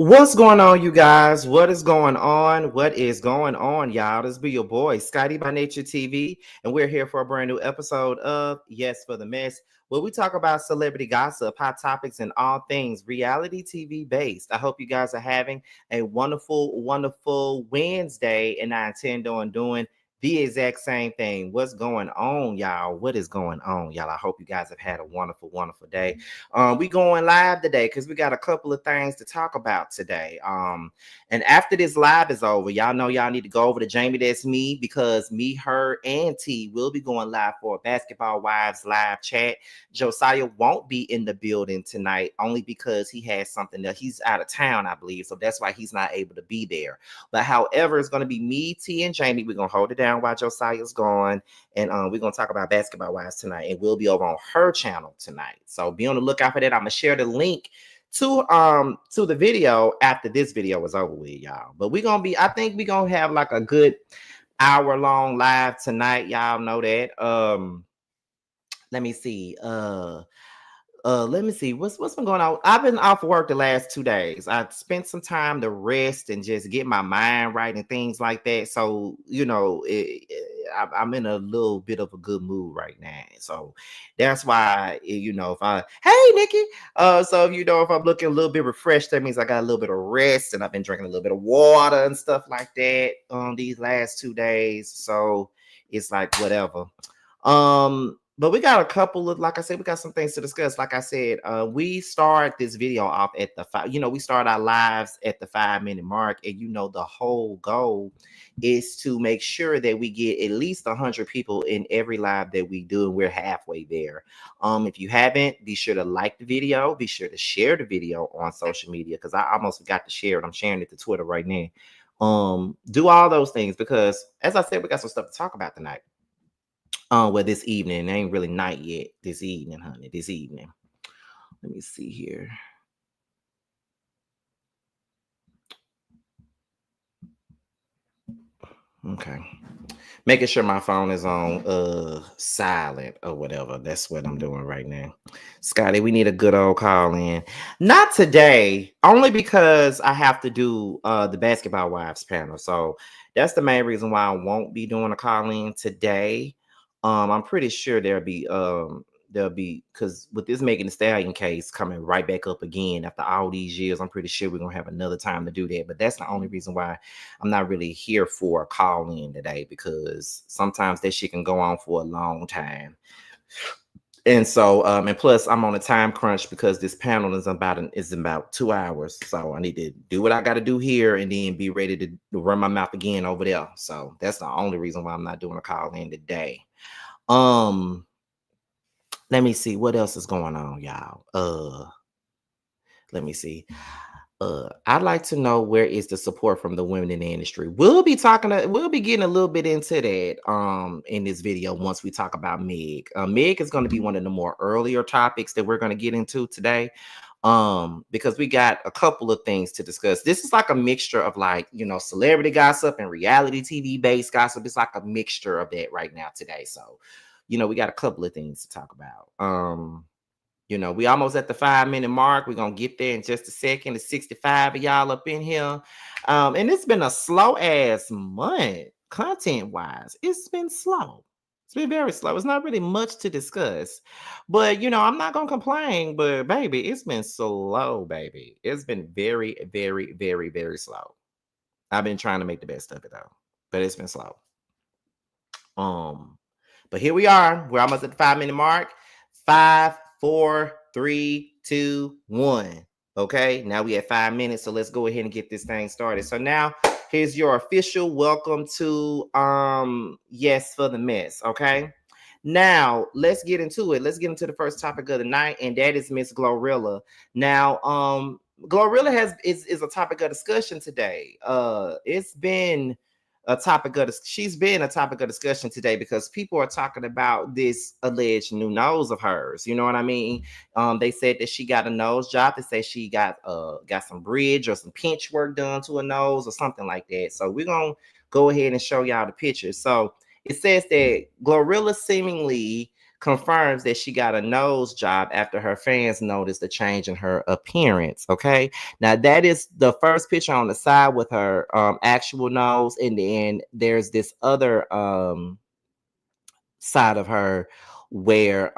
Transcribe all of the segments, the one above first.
What's going on, you guys? What is going on? What is going on, y'all? This be your boy, Scotty by Nature TV, and we're here for a brand new episode of Yes for the Mess, where we talk about celebrity gossip, hot topics, and all things reality TV based. I hope you guys are having a wonderful, wonderful Wednesday, and I intend on doing the exact same thing. What's going on, y'all? What is going on, y'all? I hope you guys have had a wonderful, wonderful day. We going live today because we got a couple of things to talk about today. And after this live is over, y'all know y'all need to go over to Jamie That's Me, because me, her, and T will be going live for a Basketball Wives live chat. Josiah won't be in the building tonight only because he has something that he's out of town, I believe. So that's why he's not able to be there. But however, it's going to be me, T, and Jamie. We're going to hold it down while Josiah's gone. And we're going to talk about Basketball Wives tonight. And we'll be over on her channel tonight. So be on the lookout for that. I'm going to share the link to the video after this video is over with, y'all. But we're gonna be, I think we're gonna have like a good hour-long live tonight. Y'all know that. Let me see. Let me see what's been going on. I've been off work the last 2 days. I spent some time to rest and just get my mind right and things like that. So I'm in a little bit of a good mood right now. So that's why if I hey Nikki, so if I'm looking a little bit refreshed, that means I got a little bit of rest and I've been drinking a little bit of water and stuff like that these last 2 days. So it's like whatever. But we got a couple of, like I said, we got some things to discuss. Like I said, we start this video off at the we start our lives at the 5-minute mark, and the whole goal is to make sure that we get at least 100 people in every live that we do, and we're halfway there. If you haven't, be sure to like the video, be sure to share the video on social media, because I almost forgot to share it. I'm sharing it to Twitter right now. Do all those things because, as I said, we got some stuff to talk about tonight. Well, this evening. It ain't really night yet. This evening, honey. This evening. Let me see here. Okay. Making sure my phone is on silent or whatever. That's what I'm doing right now. Scotty, we need a good old call in. Not today, only because I have to do the Basketball Wives panel. So that's the main reason why I won't be doing a call in today. I'm pretty sure there'll be, because with this Megan Thee Stallion case coming right back up again after all these years, I'm pretty sure we're gonna have another time to do that. But that's the only reason why I'm not really here for a call in today, because sometimes that shit can go on for a long time. And so, and plus, I'm on a time crunch because this panel is about 2 hours. So I need to do what I got to do here and then be ready to run my mouth again over there. So that's the only reason why I'm not doing a call in today. Let me see what else is going on, y'all. Let me see. I'd like to know, where is the support from the women in the industry? We'll be getting a little bit into that in this video once we talk about Meg. Meg is going to be one of the more earlier topics that we're going to get into today. Because we got a couple of things to discuss. This is like a mixture of celebrity gossip and reality TV based gossip. It's like a mixture of that right now today. So, we got a couple of things to talk about. We almost at the 5-minute mark. We're gonna get there in just a second. It's 65 of y'all up in here. And it's been a slow ass month content-wise. It's been slow. It's been very slow. It's not really much to discuss. But I'm not gonna complain, but baby, it's been slow, baby. It's been very, very, very, very slow. I've been trying to make the best of it though, but it's been slow. But here we are. We're almost at the 5-minute mark. 5, 4, 3, 2, 1. Okay, now we have 5 minutes, so let's go ahead and get this thing started. So now here's your official welcome to Yes for the Mess. Okay, now let's get into it. Let's get into the first topic of the night, and that is Miss Glorilla. Now Glorilla is a topic of discussion today. She's been a topic of discussion today because people are talking about this alleged new nose of hers. You know what I mean? They said that she got a nose job. They say she got some bridge or some pinch work done to a nose or something like that. So we're gonna go ahead and show y'all the pictures. So it says that Glorilla seemingly confirms that she got a nose job after her fans noticed the change in her appearance. Okay, now that is the first picture on the side with her actual nose, and then there's this other side of her where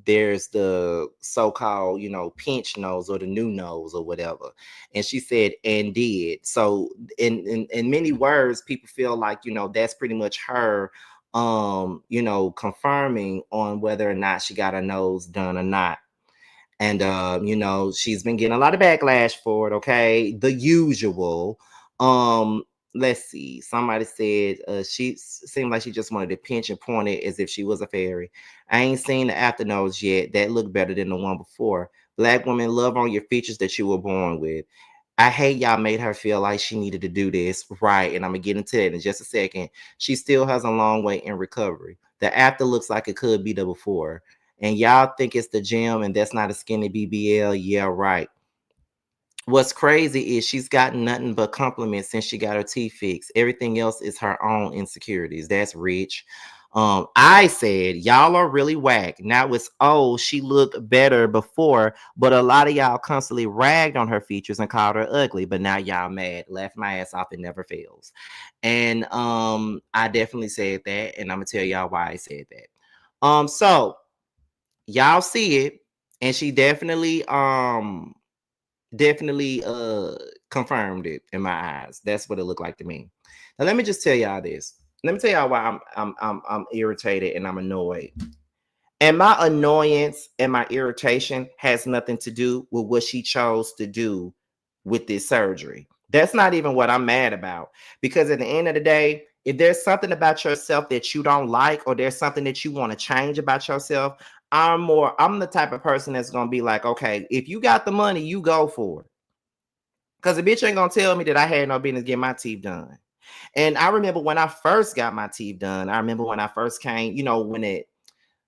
there's the so-called, you know, pinch nose or the new nose or whatever. And she said and did so in many words, people feel like, you know, that's pretty much her you know, confirming on whether or not she got her nose done or not. And you know, she's been getting a lot of backlash for it. Okay, the usual. um let's see, somebody said she seemed like she just wanted to pinch and point it as if she was a fairy. I ain't seen the after nose yet. That looked better than the one before. Black women, love on your features that you were born with. I hate y'all made her feel like she needed to do this, right? And I'm gonna get into that in just a second. She still has a long way in recovery. The after looks like it could be the before. And y'all think it's the gym and that's not a skinny BBL. Yeah, right. What's crazy is she's gotten nothing but compliments since she got her teeth fixed. Everything else is her own insecurities. That's rich. I said y'all are really whack. Now it's, oh, she looked better before, but a lot of y'all constantly ragged on her features and called her ugly. But now y'all mad. Laugh my ass off. It never fails. And I definitely said that, and I'm gonna tell y'all why I said that. So y'all see it, and she definitely confirmed it in my eyes. That's what it looked like to me. Now let me just tell y'all this. Let me tell y'all why I'm irritated and I'm annoyed. And my annoyance and my irritation has nothing to do with what she chose to do with this surgery. That's not even what I'm mad about. Because at the end of the day, if there's something about yourself that you don't like, or there's something that you want to change about yourself, I'm the type of person that's gonna be like, okay, if you got the money, you go for it. Because the bitch ain't gonna tell me that I had no business getting my teeth done. And I remember when I first got my teeth done, I remember when I first came, you know, when it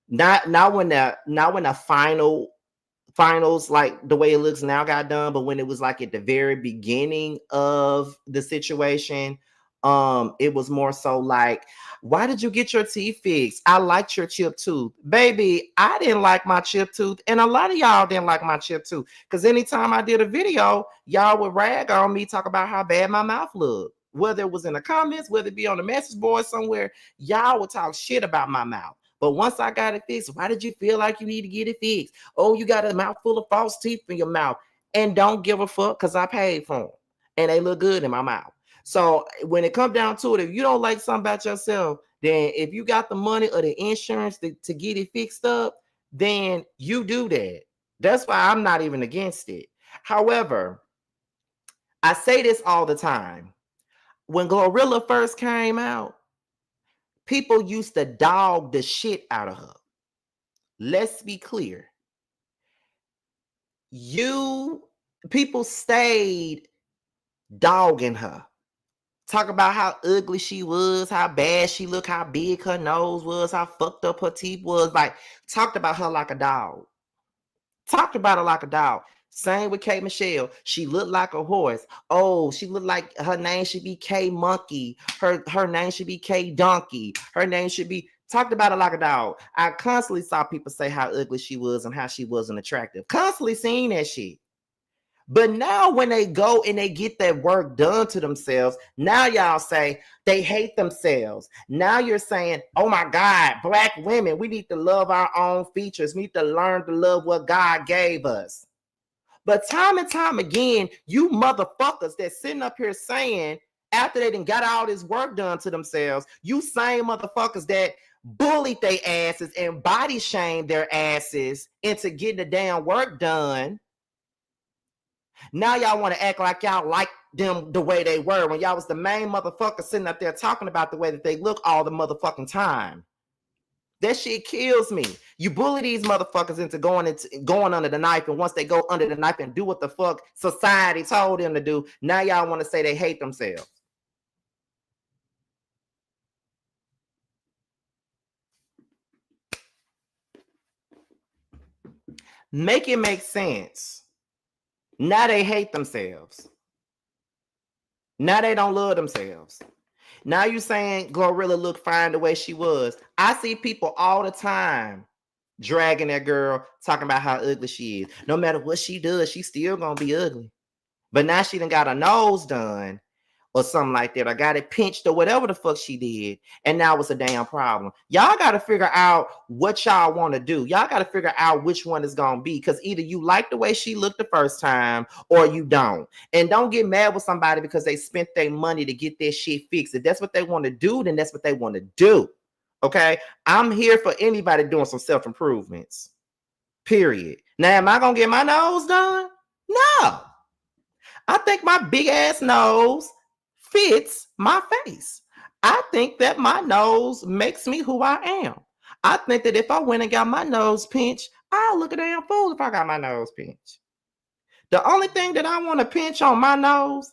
not when the finals, like the way it looks now, got done, but when it was like at the very beginning of the situation, it was more so like, why did you get your teeth fixed? I liked your chip tooth. Baby, I didn't like my chip tooth, and a lot of y'all didn't like my chip tooth, because anytime I did a video, y'all would rag on me, talk about how bad my mouth looked, whether it was in the comments, whether it be on the message board somewhere. Y'all would talk shit about my mouth. But once I got it fixed, why did you feel like you need to get it fixed? Oh, you got a mouthful of false teeth in your mouth. And don't give a fuck, because I paid for them. And they look good in my mouth. So when it comes down to it, if you don't like something about yourself, then if you got the money or the insurance to get it fixed up, then you do that. That's why I'm not even against it. However, I say this all the time. When Glorilla first came out, people used to dog the shit out of her. Let's be clear. People stayed dogging her. Talk about how ugly she was, how bad she looked, how big her nose was, how fucked up her teeth was. Like, talked about her like a dog. Talked about her like a dog. Same with K Michelle. She looked like a horse. Oh, she looked like her name should be K Monkey. Her name should be K Donkey. Her name should be, talked about her like a dog. I constantly saw people say how ugly she was and how she wasn't attractive. Constantly seeing that shit. But now when they go and they get that work done to themselves, now y'all say they hate themselves. Now you're saying, oh my God, Black women, we need to love our own features. We need to learn to love what God gave us. But time and time again, you motherfuckers that sitting up here saying, after they done got all this work done to themselves, you same motherfuckers that bullied their asses and body shamed their asses into getting the damn work done. Now y'all want to act like y'all like them the way they were when y'all was the main motherfucker sitting up there talking about the way that they look all the motherfucking time. That shit kills me. You bully these motherfuckers into going under the knife, and once they go under the knife and do what the fuck society told them to do, now y'all want to say they hate themselves. Make it make sense. Now they hate themselves. Now they don't love themselves. Now you saying Glorilla looked fine the way she was. I see people all the time dragging that girl, talking about how ugly she is. No matter what she does, she's still gonna be ugly. But now she done got her nose done or something like that. I got it pinched or whatever the fuck she did. And now it's a damn problem. Y'all got to figure out what y'all want to do. Y'all got to figure out which one is going to be. Because either you like the way she looked the first time or you don't. And don't get mad with somebody because they spent their money to get their shit fixed. If that's what they want to do, then that's what they want to do. Okay? I'm here for anybody doing some self-improvements. Period. Now, am I going to get my nose done? No. I think my big ass nose fits my face. I think that my nose makes me who I am. I think that if I went and got my nose pinched, I'll look a damn fool if I got my nose pinched. The only thing that I want to pinch on my nose,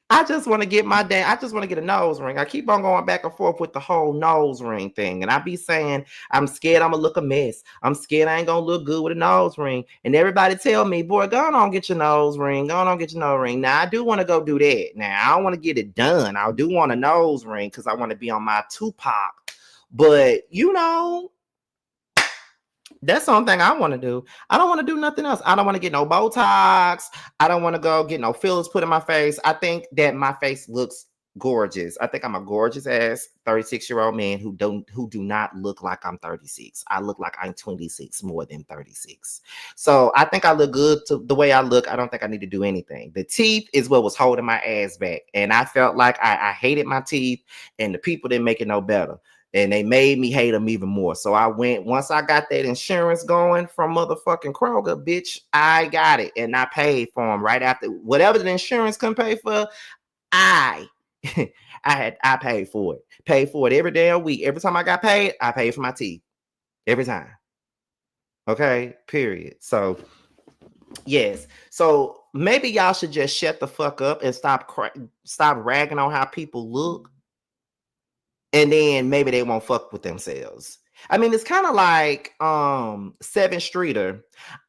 I just want to get a nose ring. I keep on going back and forth with the whole nose ring thing. And I be saying, I'm scared I'm going to look a mess. I'm scared I ain't going to look good with a nose ring. And everybody tell me, boy, go on get your nose ring. Go on get your nose ring. Now, I do want to go do that. Now, I don't want to get it done. I do want a nose ring because I want to be on my Tupac. But, that's the only thing I want to do. I don't want to do nothing else. I don't want to get no Botox. I don't want to go get no fillers put in my face. I think that my face looks gorgeous. I think I'm a gorgeous ass 36-year-old man who do not look like I'm 36. I look like I'm 26 more than 36. So I think I look good to the way I look. I don't think I need to do anything. The teeth is what was holding my ass back. And I felt like I hated my teeth and the people didn't make it no better. And they made me hate them even more. So I went, once I got that insurance going from motherfucking Kroger, bitch, I got it. And I paid for them right after. Whatever the insurance couldn't pay for, I paid for it. Paid for it every damn week. Every time I got paid, I paid for my teeth. Every time. Okay, period. So, yes. So maybe y'all should just shut the fuck up and stop ragging on how people look. And then maybe they won't fuck with themselves. I mean, it's kind of like 7 Streeter.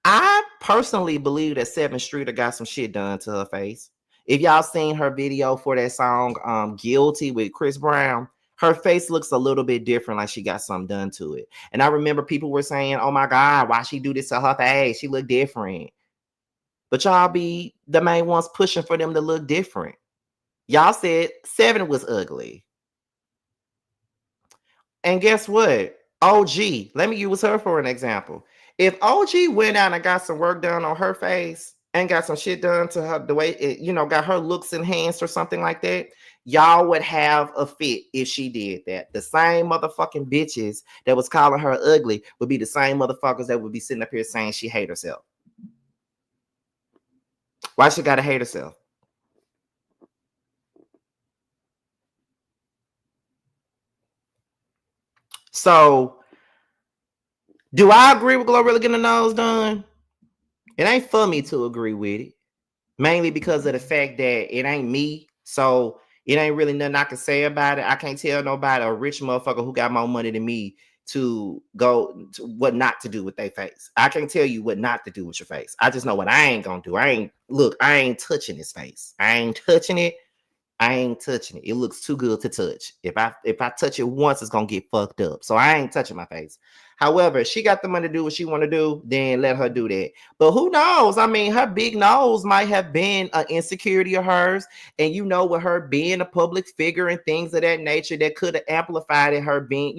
I personally believe that 7 Streeter got some shit done to her face. If y'all seen her video for that song Guilty with Chris Brown, her face looks a little bit different, like she got something done to it. And I remember people were saying, oh my God, why she do this to her face? She look different. But y'all be the main ones pushing for them to look different. Y'all said 7 was ugly. And guess what? OG, let me use her for an example. If OG went out and got some work done on her face and got some shit done to her, the way it, got her looks enhanced or something like that, y'all would have a fit if she did that. The same motherfucking bitches that was calling her ugly would be the same motherfuckers that would be sitting up here saying she hate herself. Why she gotta hate herself? So, do I agree with Glorilla getting the nose done? It ain't for me to agree with it. Mainly because of the fact that it ain't me. So it ain't really nothing I can say about it. I can't tell nobody, a rich motherfucker who got more money than me, to go to what not to do with their face. I can't tell you what not to do with your face. I just know what I ain't gonna do. I ain't touching his face. I ain't touching it. It looks too good to touch. If I touch it once, it's gonna get fucked up. So I ain't touching my face. However, if she got the money to do what she want to do, then let her do that. But who knows? I mean, her big nose might have been an insecurity of hers, and with her being a public figure and things of that nature, that could have amplified her being,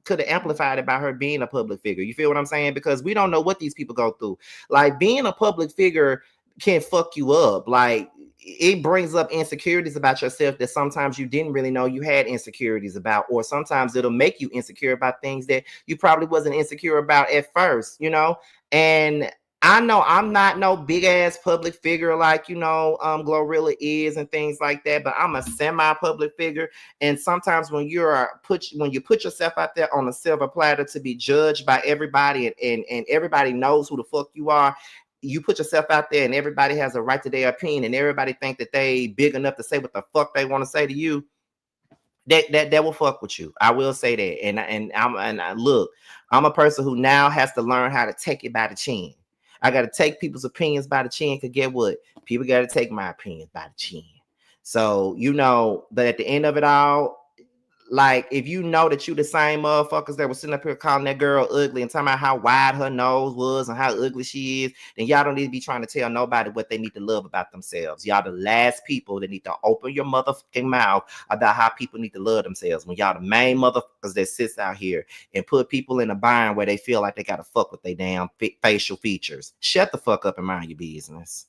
could have amplified it by her being a public figure. You feel what I'm saying? Because we don't know what these people go through. Like, being a public figure can fuck you up. Like, it brings up insecurities about yourself that sometimes you didn't really know you had insecurities about, or sometimes it'll make you insecure about things that you probably wasn't insecure about at first, and I know I'm not no big ass public figure like, Glorilla is and things like that, but I'm a semi-public figure. And sometimes when you put yourself out there on a silver platter to be judged by everybody, and everybody knows who the fuck you are, you put yourself out there and everybody has a right to their opinion, and everybody think that they big enough to say what the fuck they want to say to you, that will fuck with you. I will say that. And look, I'm a person who now has to learn how to take it by the chin. I got to take people's opinions by the chin, because get what? People got to take my opinions by the chin. So, but at the end of it all, like, if you know that you the same motherfuckers that was sitting up here calling that girl ugly and talking about how wide her nose was and how ugly she is, then y'all don't need to be trying to tell nobody what they need to love about themselves. Y'all the last people that need to open your motherfucking mouth about how people need to love themselves, when y'all the main motherfuckers that sits out here and put people in a bind where they feel like they gotta fuck with their damn facial features. Shut the fuck up and mind your business.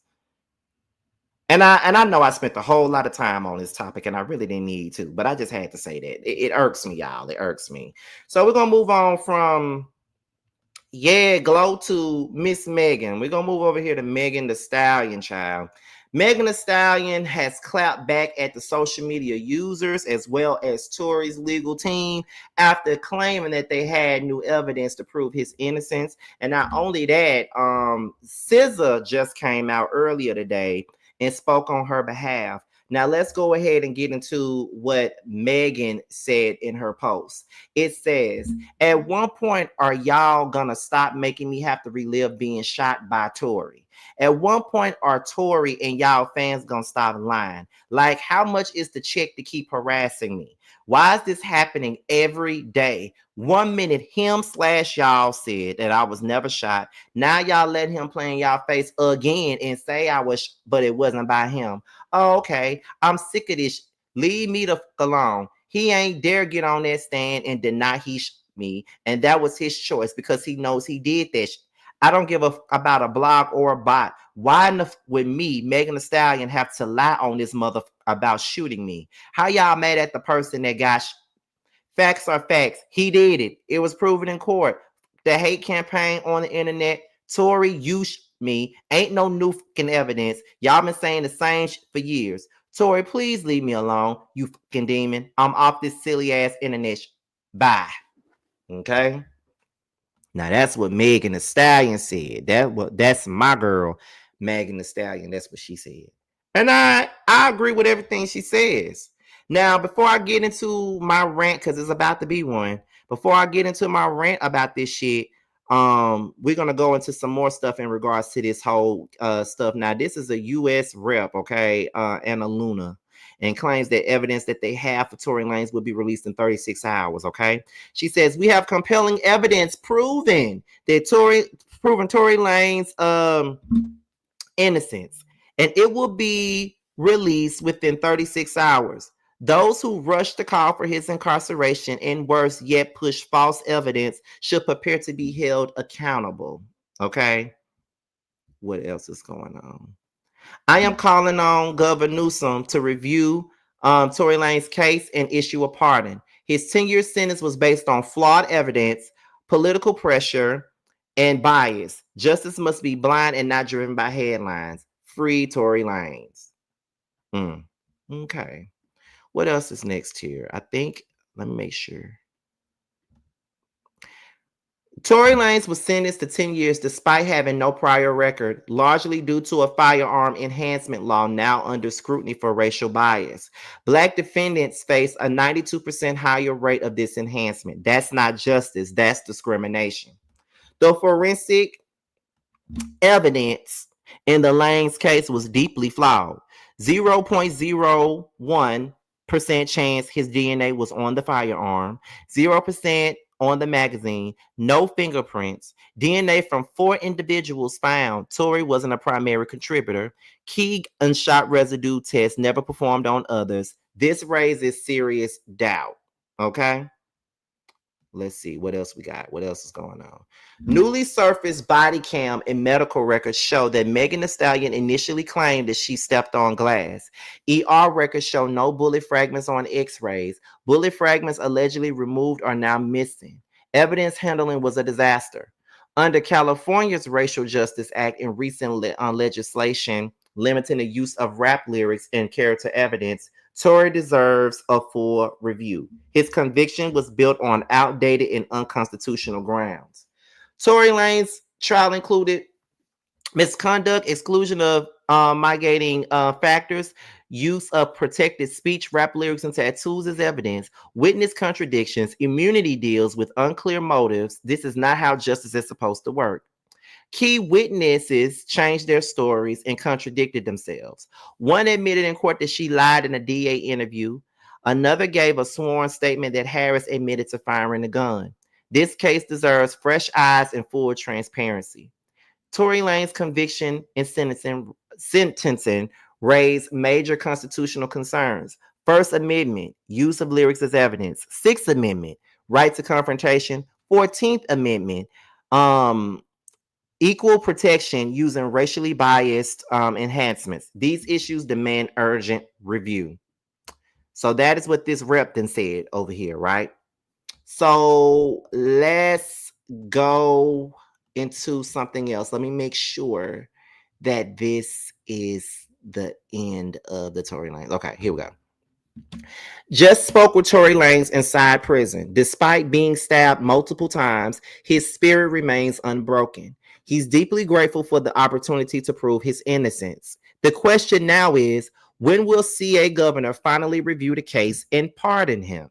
And I know I spent a whole lot of time on this topic, and I really didn't need to, but I just had to say that. It irks me, y'all. It irks me. So we're gonna move on from Glow to Miss Megan. We're gonna move over here to Megan Thee Stallion, child. Megan Thee Stallion has clapped back at the social media users as well as Tory's legal team after claiming that they had new evidence to prove his innocence. And not only that, SZA just came out earlier today and spoke on her behalf. Now let's go ahead and get into what Megan said in her post. It says, at one point, are y'all gonna stop making me have to relive being shot by Tory? At one point, are Tory and y'all fans gonna stop lying? Like, how much is the check to keep harassing me? Why is this happening every day? 1 minute him/y'all said that I was never shot. Now y'all let him play in y'all face again and say I was, but it wasn't by him. Oh, okay, I'm sick of this. Leave me the fuck alone. He ain't dare get on that stand and deny he me, and that was his choice because he knows he did that. I don't give a about a blog or a bot. Why would me, Megan Thee Stallion, have to lie on this mother about shooting me? How y'all mad at the person that got facts are facts. He did it. It was proven in court. The hate campaign on the internet, Tory, you me, ain't no new fucking evidence. Y'all been saying the same for years. Tory, please leave me alone, you fucking demon. I'm off this silly ass internet. Bye. Okay. Now that's what Megan Thee Stallion said. That's my girl, Megan Thee Stallion. That's what she said. And I agree with everything she says. Now, before I get into my rant, because it's about to be one, before I get into my rant about this shit, we're gonna go into some more stuff in regards to this whole stuff. Now, this is a U.S. rep, okay, Anna Luna, and claims that evidence that they have for Tory Lanez will be released in 36 hours. Okay, she says we have compelling evidence proving Tory Lanez innocence, and it will be released within 36 hours. Those who rush to call for his incarceration and worse yet push false evidence should prepare to be held accountable. Okay, what else is going on? I am calling on Governor Newsom to review Tory Lanez's case and issue a pardon. His 10-year sentence was based on flawed evidence, political pressure, and bias. Justice must be blind and not driven by headlines. Free Tory Lanez. Okay. What else is next here? I think, let me make sure. Tory Lanez was sentenced to 10 years despite having no prior record, largely due to a firearm enhancement law now under scrutiny for racial bias. Black defendants face a 92% higher rate of this enhancement. That's not justice, that's discrimination. The forensic evidence in the Lanez case was deeply flawed. 0.01% chance his DNA was on the firearm, 0% on the magazine, no fingerprints, DNA from 4 individuals found. Tory wasn't a primary contributor. Key gunshot residue tests never performed on others. This raises serious doubt. Okay? Let's see what else we got. What else is going on? Newly surfaced body cam and medical records show that Megan Thee Stallion initially claimed that she stepped on glass. ER records show no bullet fragments on x-rays. Bullet fragments allegedly removed are now missing. Evidence handling was a disaster. Under California's Racial Justice Act and recent legislation limiting the use of rap lyrics and character evidence, Tory deserves a full review. His conviction was built on outdated and unconstitutional grounds. Tory Lanez's trial included misconduct, exclusion of mitigating factors, use of protected speech, rap lyrics, and tattoos as evidence, witness contradictions, immunity deals with unclear motives. This is not how justice is supposed to work. Key witnesses changed their stories and contradicted themselves. One admitted in court that she lied in a DA interview. Another gave a sworn statement that Harris admitted to firing the gun. This case deserves fresh eyes and full transparency. Tory Lanez's conviction and sentencing raised major constitutional concerns. First Amendment, use of lyrics as evidence. Sixth Amendment, right to confrontation. 14th Amendment, equal protection using racially biased enhancements. These issues demand urgent review. So that is what this rep then said over here, right? So let's go into something else. Let me make sure that this is the end of the Tory Lanez. Okay, here we go. Just spoke with Tory Lanez inside prison. Despite being stabbed multiple times, his spirit remains unbroken. He's deeply grateful for the opportunity to prove his innocence. The question now is, when will CA governor finally review the case and pardon him?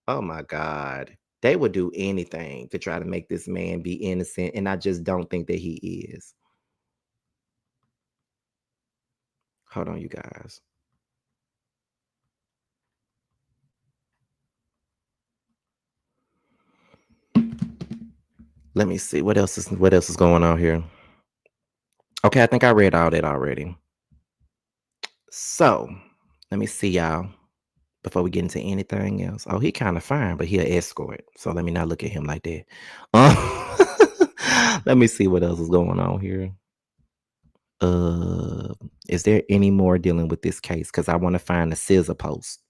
Oh my God. They would do anything to try to make this man be innocent, and I just don't think that he is. Hold on, you guys. Let me see what else is going on here. Okay, I think I read all that already. So let me see y'all before we get into anything else. Oh, he kind of fine, but he an escort. So let me not look at him like that. Let me see what else is going on here. Is there any more dealing with this case? Because I want to find the scissor post.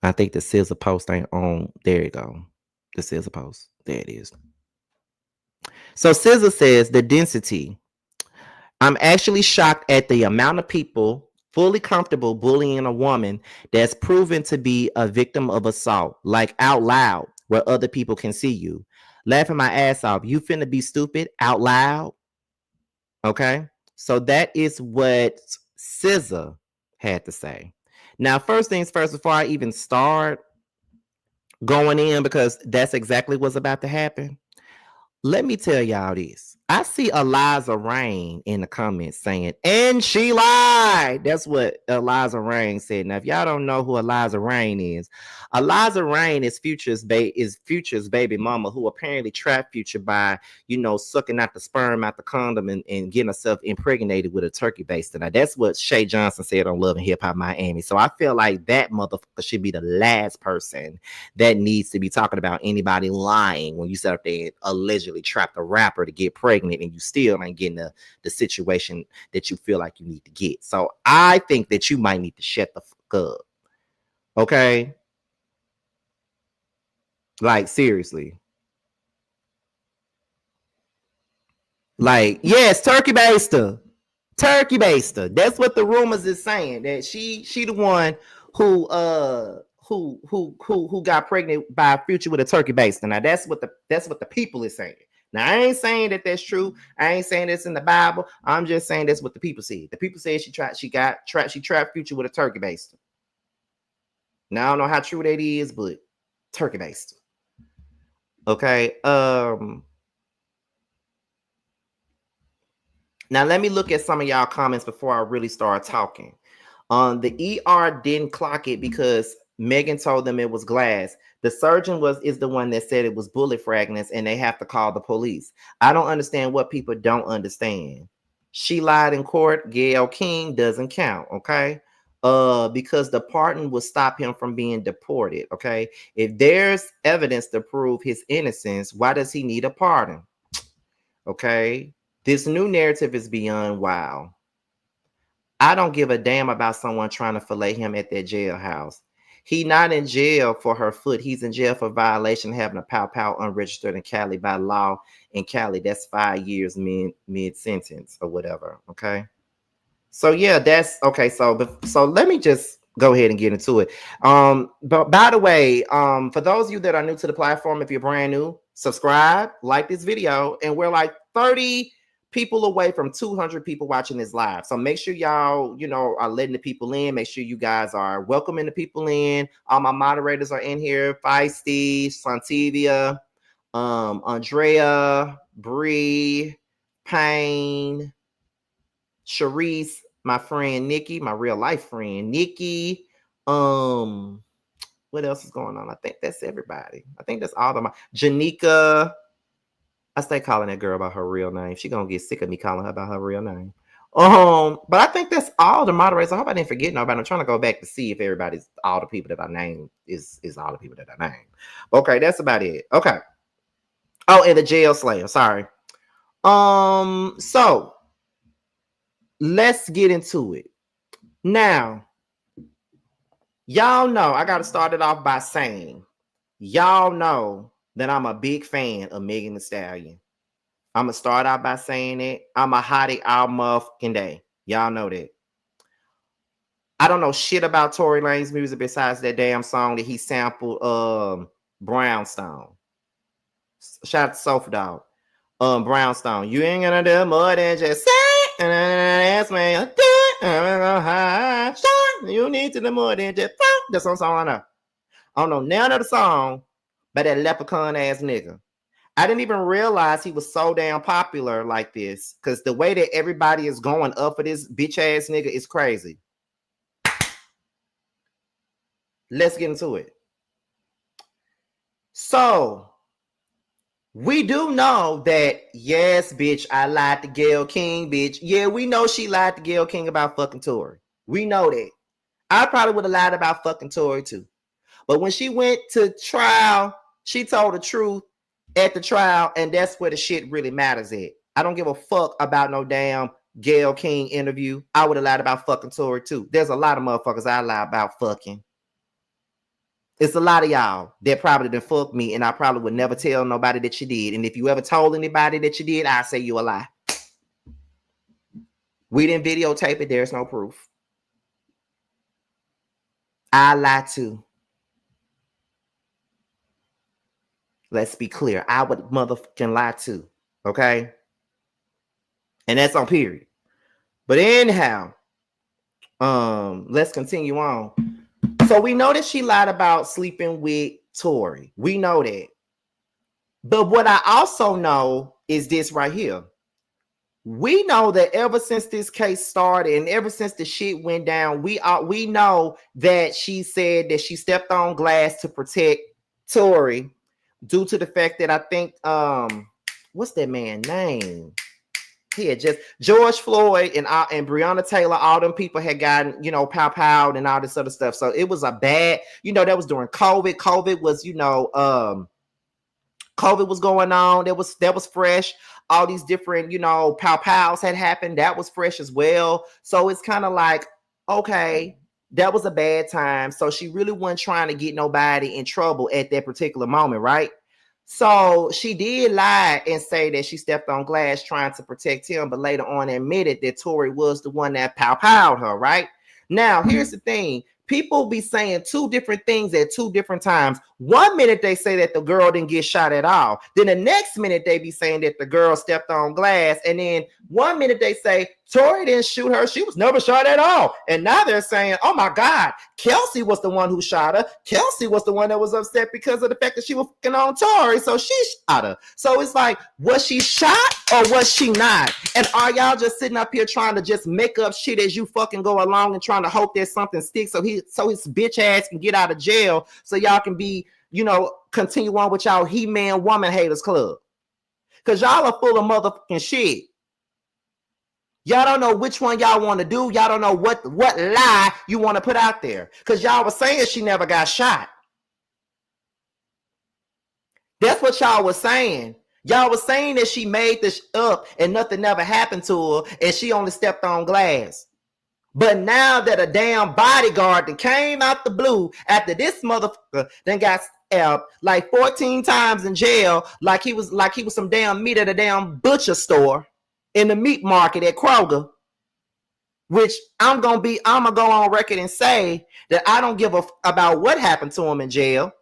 I think the scissor post ain't on. There you go. The scissor post. There it is. So scissor says the density. I'm actually shocked at the amount of people fully comfortable bullying a woman that's proven to be a victim of assault, like out loud, where other people can see you. Laughing my ass off. You finna be stupid out loud? Okay. So that is what SZA had to say. Now, first things first, before I even start going in, because that's exactly what's about to happen. Let me tell y'all this. I see Eliza Rain in the comments saying, and she lied. That's what Eliza Rain said. Now, if y'all don't know who Eliza Rain is Future's baby mama, who apparently trapped Future by, sucking out the sperm out the condom and getting herself impregnated with a turkey baster. Now, that's what Shay Johnson said on Love and Hip Hop Miami. So I feel like that motherfucker should be the last person that needs to be talking about anybody lying when you set up there and allegedly trapped a rapper to get pregnant and you still ain't getting the situation that you feel like you need to get. So I think that you might need to shut the fuck up. Okay? Like, seriously. Like, yes, turkey baster. Turkey baster. That's what the rumors is saying. That she the one who got pregnant by Future with a turkey baster. Now that's what the people is saying. Now I ain't saying that that's true. I ain't saying this in the Bible. I'm just saying that's what the people said. The people said she trapped Future with a turkey baster. Now I don't know how true that is, but turkey baster. Okay. Now let me look at some of y'all comments before I really start talking. The ER didn't clock it because Megan told them it was glass. The surgeon is the one that said it was bullet fragments and they have to call the police. I don't understand what people don't understand. She lied in court. Gayle King doesn't count, okay? Because the pardon will stop him from being deported, okay? If there's evidence to prove his innocence, why does he need a pardon? Okay? This new narrative is beyond wow. I don't give a damn about someone trying to fillet him at that jailhouse. He not in jail for her foot. He's in jail for violation of having a pow unregistered in Cali by law in Cali. That's 5 years mid sentence or whatever. Okay. So yeah, that's okay. So let me just go ahead and get into it. But by the way, for those of you that are new to the platform, if you're brand new, subscribe, like this video, and we're like 30 people away from 200 people watching this live. So make sure y'all, are letting the people in. Make sure you guys are welcoming the people in. All my moderators are in here. Feisty, Santivia, Andrea, Bree, Payne, Sharice, my friend Nikki, my real life friend Nikki, What else is going on? I think that's everybody. I think that's all of my Janika. I stay calling that girl by her real name. She gonna get sick of me calling her by her real name. But I think that's all the moderators. I hope I didn't forget nobody. I'm trying to go back to see if everybody's all the people that I named is all the people that I named. Okay, that's about it. Okay. Oh, and the jail slayer. Sorry. So let's get into it. Now, y'all know I gotta start it off by saying, y'all know that I'm a big fan of Megan Thee Stallion. I'm gonna start out by saying it. I'm a hottie all motherfucking day. Y'all know that. I don't know shit about Tory Lanez music besides that damn song that he sampled, Brownstone. Shout out to Sofa Dog. Brownstone. You ain't gonna do more than just say and ask me to do it. You need to do more than just that's one song I know. I don't know none of the song by that leprechaun ass nigga. I didn't even realize he was so damn popular like this because the way that everybody is going up for this bitch ass nigga is crazy. Let's get into it. So, we do know that, yes, bitch, I lied to Gayle King, bitch. Yeah, we know she lied to Gayle King about fucking Tory. We know that. I probably would have lied about fucking Tory too. But when she went to trial, she told the truth at the trial, and that's where the shit really matters at. I don't give a fuck about no damn Gayle King interview. I would have lied about fucking Tory too. There's a lot of motherfuckers I lie about fucking. It's a lot of y'all that probably done fuck me, and I probably would never tell nobody that you did. And if you ever told anybody that you did, I say you a lie. We didn't videotape it. There's no proof. I lie too. Let's be clear. I would motherfucking lie too. Okay? And that's on period. But anyhow, let's continue on. So we know that she lied about sleeping with Tory. We know that. But what I also know is this right here. We know that ever since this case started and ever since the shit went down, we know that she said that she stepped on glass to protect Tory due to the fact that I think what's that man's name? He had just George Floyd and Breonna Taylor, all them people had gotten, pow and all this other stuff. So it was a bad, that was during COVID. COVID was, COVID was going on. That was fresh. All these different, pows had happened. That was fresh as well. So it's kind of like, okay, that was a bad time. So she really wasn't trying to get nobody in trouble at that particular moment, right? So she did lie and say that she stepped on glass trying to protect him, but later on admitted that Tory was the one that powed her, right? Now, here's the thing. People be saying two different things at two different times. One minute they say that the girl didn't get shot at all. Then the next minute they be saying that the girl stepped on glass. And then one minute they say Tory didn't shoot her. She was never shot at all. And now they're saying, oh my God, Kelsey was the one who shot her. Kelsey was the one that was upset because of the fact that she was fucking on Tory. So she shot her. So it's like, was she shot or was she not? And are y'all just sitting up here trying to just make up shit as you fucking go along and trying to hope that something sticks so his bitch ass can get out of jail so y'all can be, continue on with y'all He-Man woman haters club? Because y'all are full of motherfucking shit. Y'all don't know which one y'all want to do. Y'all don't know what lie you want to put out there. Because y'all was saying she never got shot. That's what y'all was saying. Y'all was saying that she made this up and nothing never happened to her and she only stepped on glass. But now that a damn bodyguard that came out the blue after this motherfucker then got stabbed like 14 times in jail, like he was some damn meat at a damn butcher store in the meat market at Kroger, which I'm gonna go on record and say that I don't give a about what happened to him in jail.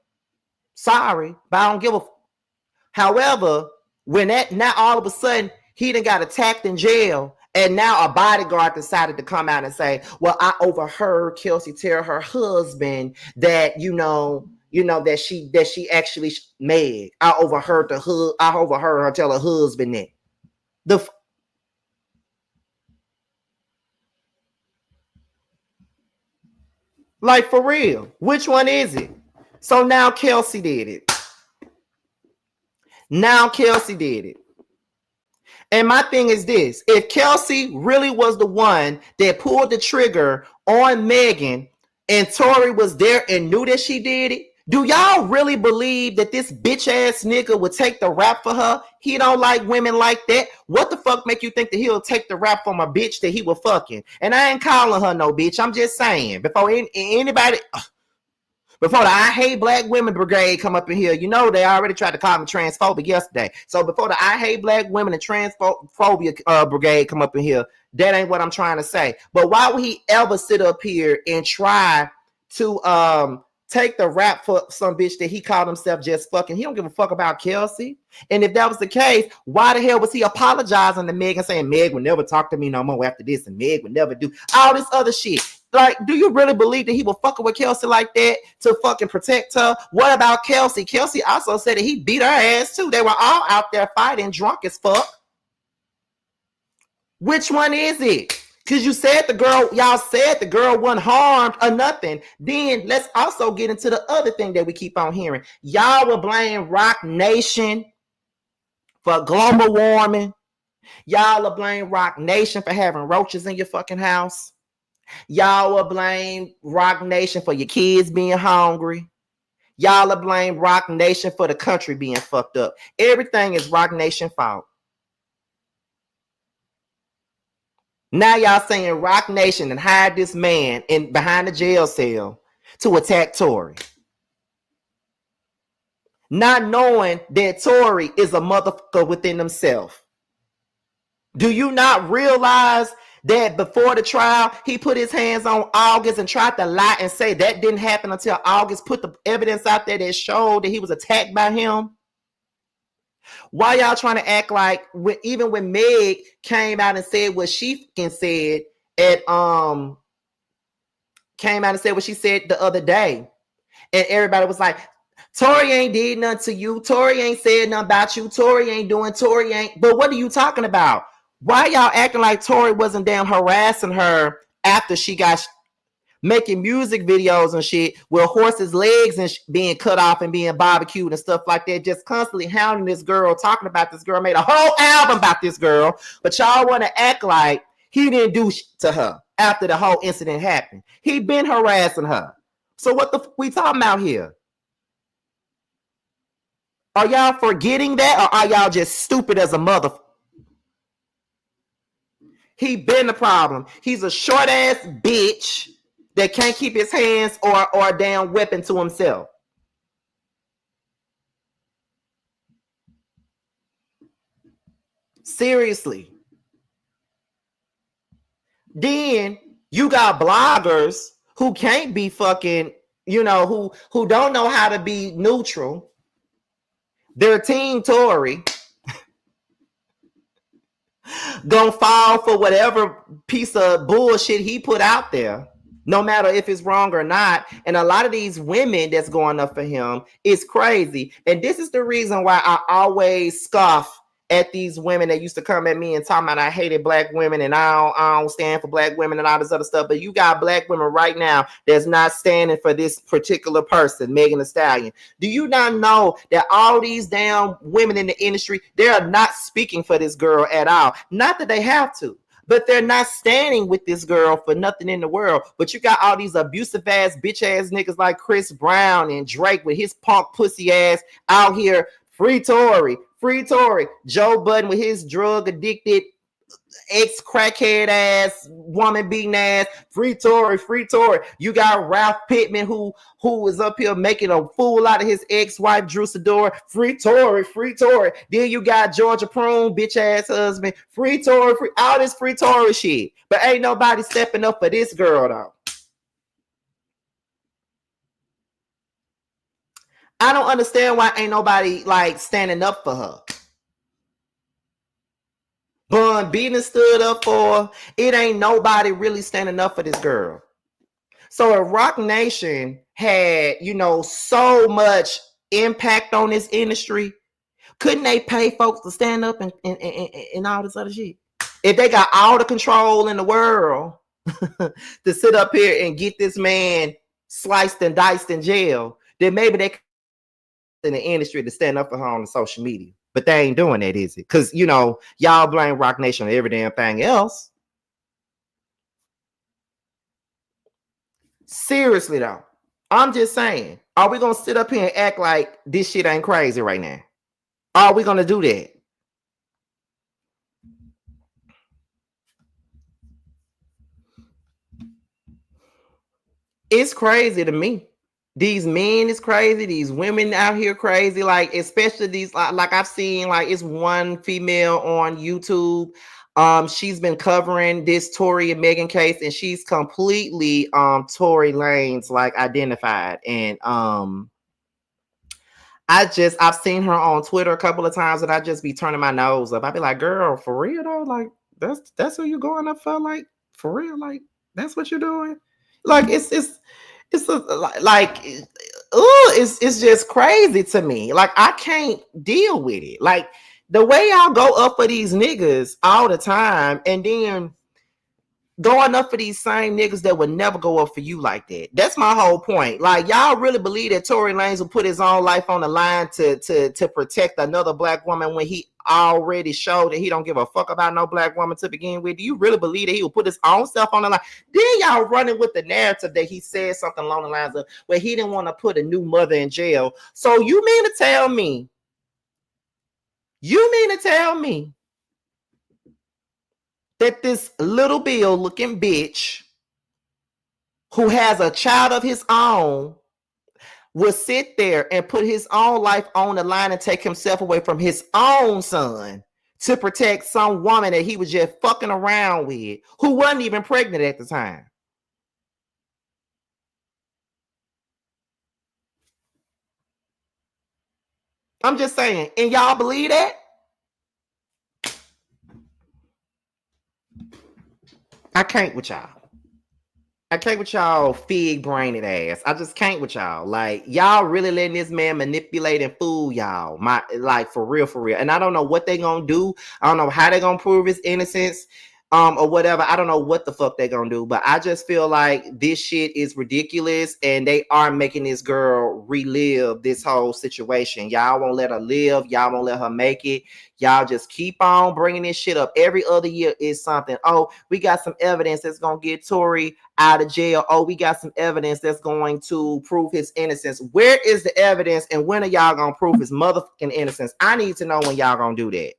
Sorry, but I don't give a. However, when now all of a sudden he done got attacked in jail. And now a bodyguard decided to come out and say, well, I overheard Kelsey tell her husband that, that she actually made. I overheard her tell her husband that. Like, for real. Which one is it? So now Kelsey did it. Now Kelsey did it. And my thing is this. If Kelsey really was the one that pulled the trigger on Megan and Tori was there and knew that she did it, do y'all really believe that this bitch ass nigga would take the rap for her? He don't like women like that. What the fuck make you think that he'll take the rap from a bitch that he was fucking? And I ain't calling her no bitch. I'm just saying, before anybody... Before the I Hate Black Women Brigade come up in here, you know they already tried to call me transphobic yesterday. So before the I Hate Black Women and Transphobia Brigade come up in here, that ain't what I'm trying to say. But why would he ever sit up here and try to take the rap for some bitch that he called himself just fucking? He don't give a fuck about Kelsey. And if that was the case, why the hell was he apologizing to Meg and saying Meg would never talk to me no more after this and Meg would never do all this other shit? Like, do you really believe that he was fucking with Kelsey like that to fucking protect her? What about Kelsey? Kelsey also said that he beat her ass too. They were all out there fighting drunk as fuck. Which one is it? Because you said y'all said the girl wasn't harmed or nothing. Then let's also get into the other thing that we keep on hearing. Y'all will blame Rock Nation for global warming. Y'all will blame Rock Nation for having roaches in your fucking house. Y'all will blame Rock Nation for your kids being hungry. Y'all will blame Rock Nation for the country being fucked up. Everything is Rock Nation fault. Now y'all saying Rock Nation and hired this man behind the jail cell to attack Tory. Not knowing that Tory is a motherfucker within himself. Do you not realize that before the trial, he put his hands on August and tried to lie and say that didn't happen until August put the evidence out there that showed that he was attacked by him? Why y'all trying to act like even when Meg came out and said what she said came out and said what she said the other day, and everybody was like, Tory ain't did nothing to you, Tory ain't said nothing about you, Tory ain't doing, Tory ain't. But what are you talking about? Why y'all acting like Tory wasn't damn harassing her after she got making music videos and shit with horses' legs and being cut off and being barbecued and stuff like that, just constantly hounding this girl, talking about this girl, made a whole album about this girl, but y'all want to act like he didn't do shit to her after the whole incident happened. He been harassing her. So what the fuck we talking about here? Are y'all forgetting that, or are y'all just stupid as a motherfucker? He been the problem. He's a short ass bitch that can't keep his hands or a damn weapon to himself. Seriously. Then you got bloggers who can't be fucking, who don't know how to be neutral. They're Team Tory. Gonna fall for whatever piece of bullshit he put out there, no matter if it's wrong or not. And a lot of these women that's going up for him is crazy. And this is the reason why I always scoff at these women that used to come at me and talk about I hated black women and I don't stand for black women and all this other stuff. But you got black women right now that's not standing for this particular person, Megan Thee Stallion. Do you not know that all these damn women in the industry, they are not speaking for this girl at all? Not that they have to, but they're not standing with this girl for nothing in the world. But you got all these abusive ass, bitch ass niggas like Chris Brown and Drake with his punk pussy ass out here. Free Tory. Free Tory. Joe Budden with his drug addicted ex-crackhead ass, woman beating ass. Free Tory, free Tory. You got Ralph Pittman who was up here making a fool out of his ex-wife, Drew Sidor. Free Tory, free Tory. Then you got Georgia Prune, bitch ass husband. Free Tory, free, all this free Tory shit. But ain't nobody stepping up for this girl though. I don't understand why ain't nobody like standing up for her. Bun Beaton stood up for her. It ain't nobody really standing up for this girl. So if Rock Nation had, so much impact on this industry, couldn't they pay folks to stand up and all this other shit? If they got all the control in the world to sit up here and get this man sliced and diced in jail, then maybe they in the industry to stand up for her on the social media. But they ain't doing that, is it? Because, you know, y'all blame Rock Nation on every damn thing else. Seriously, though. I'm just saying, are we going to sit up here and act like this shit ain't crazy right now? Are we going to do that? It's crazy to me. These men is crazy. These women out here crazy. Like, especially these, like I've seen, like it's one female on YouTube. She's been covering this Tory and Megan case, and she's completely Tory Lanez like identified. And I've seen her on Twitter a couple of times, and I just be turning my nose up. I'd be like, girl, for real though? Like, that's who you going up for? Like, for real? Like, that's what you're doing? Like, it's like it's just crazy to me. Like, I can't deal with it. Like, the way y'all go up for these niggas all the time, and then going up for these same niggas that would never go up for you like that. That's my whole point. Like, y'all really believe that Tory Lanez will put his own life on the line to protect another black woman when he already showed that he don't give a fuck about no black woman to begin with? Do you really believe that he will put his own self on the line? Then y'all running with the narrative that he said something along the lines of where he didn't want to put a new mother in jail. So you mean to tell me that this little Bill looking bitch who has a child of his own will sit there and put his own life on the line and take himself away from his own son to protect some woman that he was just fucking around with, who wasn't even pregnant at the time? I'm just saying, and y'all believe that? I can't with y'all. I can't with y'all fig brained ass. I just can't with y'all. Like, y'all really letting this man manipulate and fool y'all. Like, for real, for real. And I don't know what they gonna do. I don't know how they gonna prove his innocence. Or whatever. I don't know what the fuck they gonna do, but I just feel like this shit is ridiculous, and they are making this girl relive this whole situation. Y'all won't let her live. Y'all won't let her make it. Y'all just keep on bringing this shit up. Every other year is something. Oh, we got some evidence that's gonna get Tory out of jail. Oh, we got some evidence that's going to prove his innocence. Where is the evidence, and when are y'all gonna prove his motherfucking innocence? I need to know when y'all gonna do that.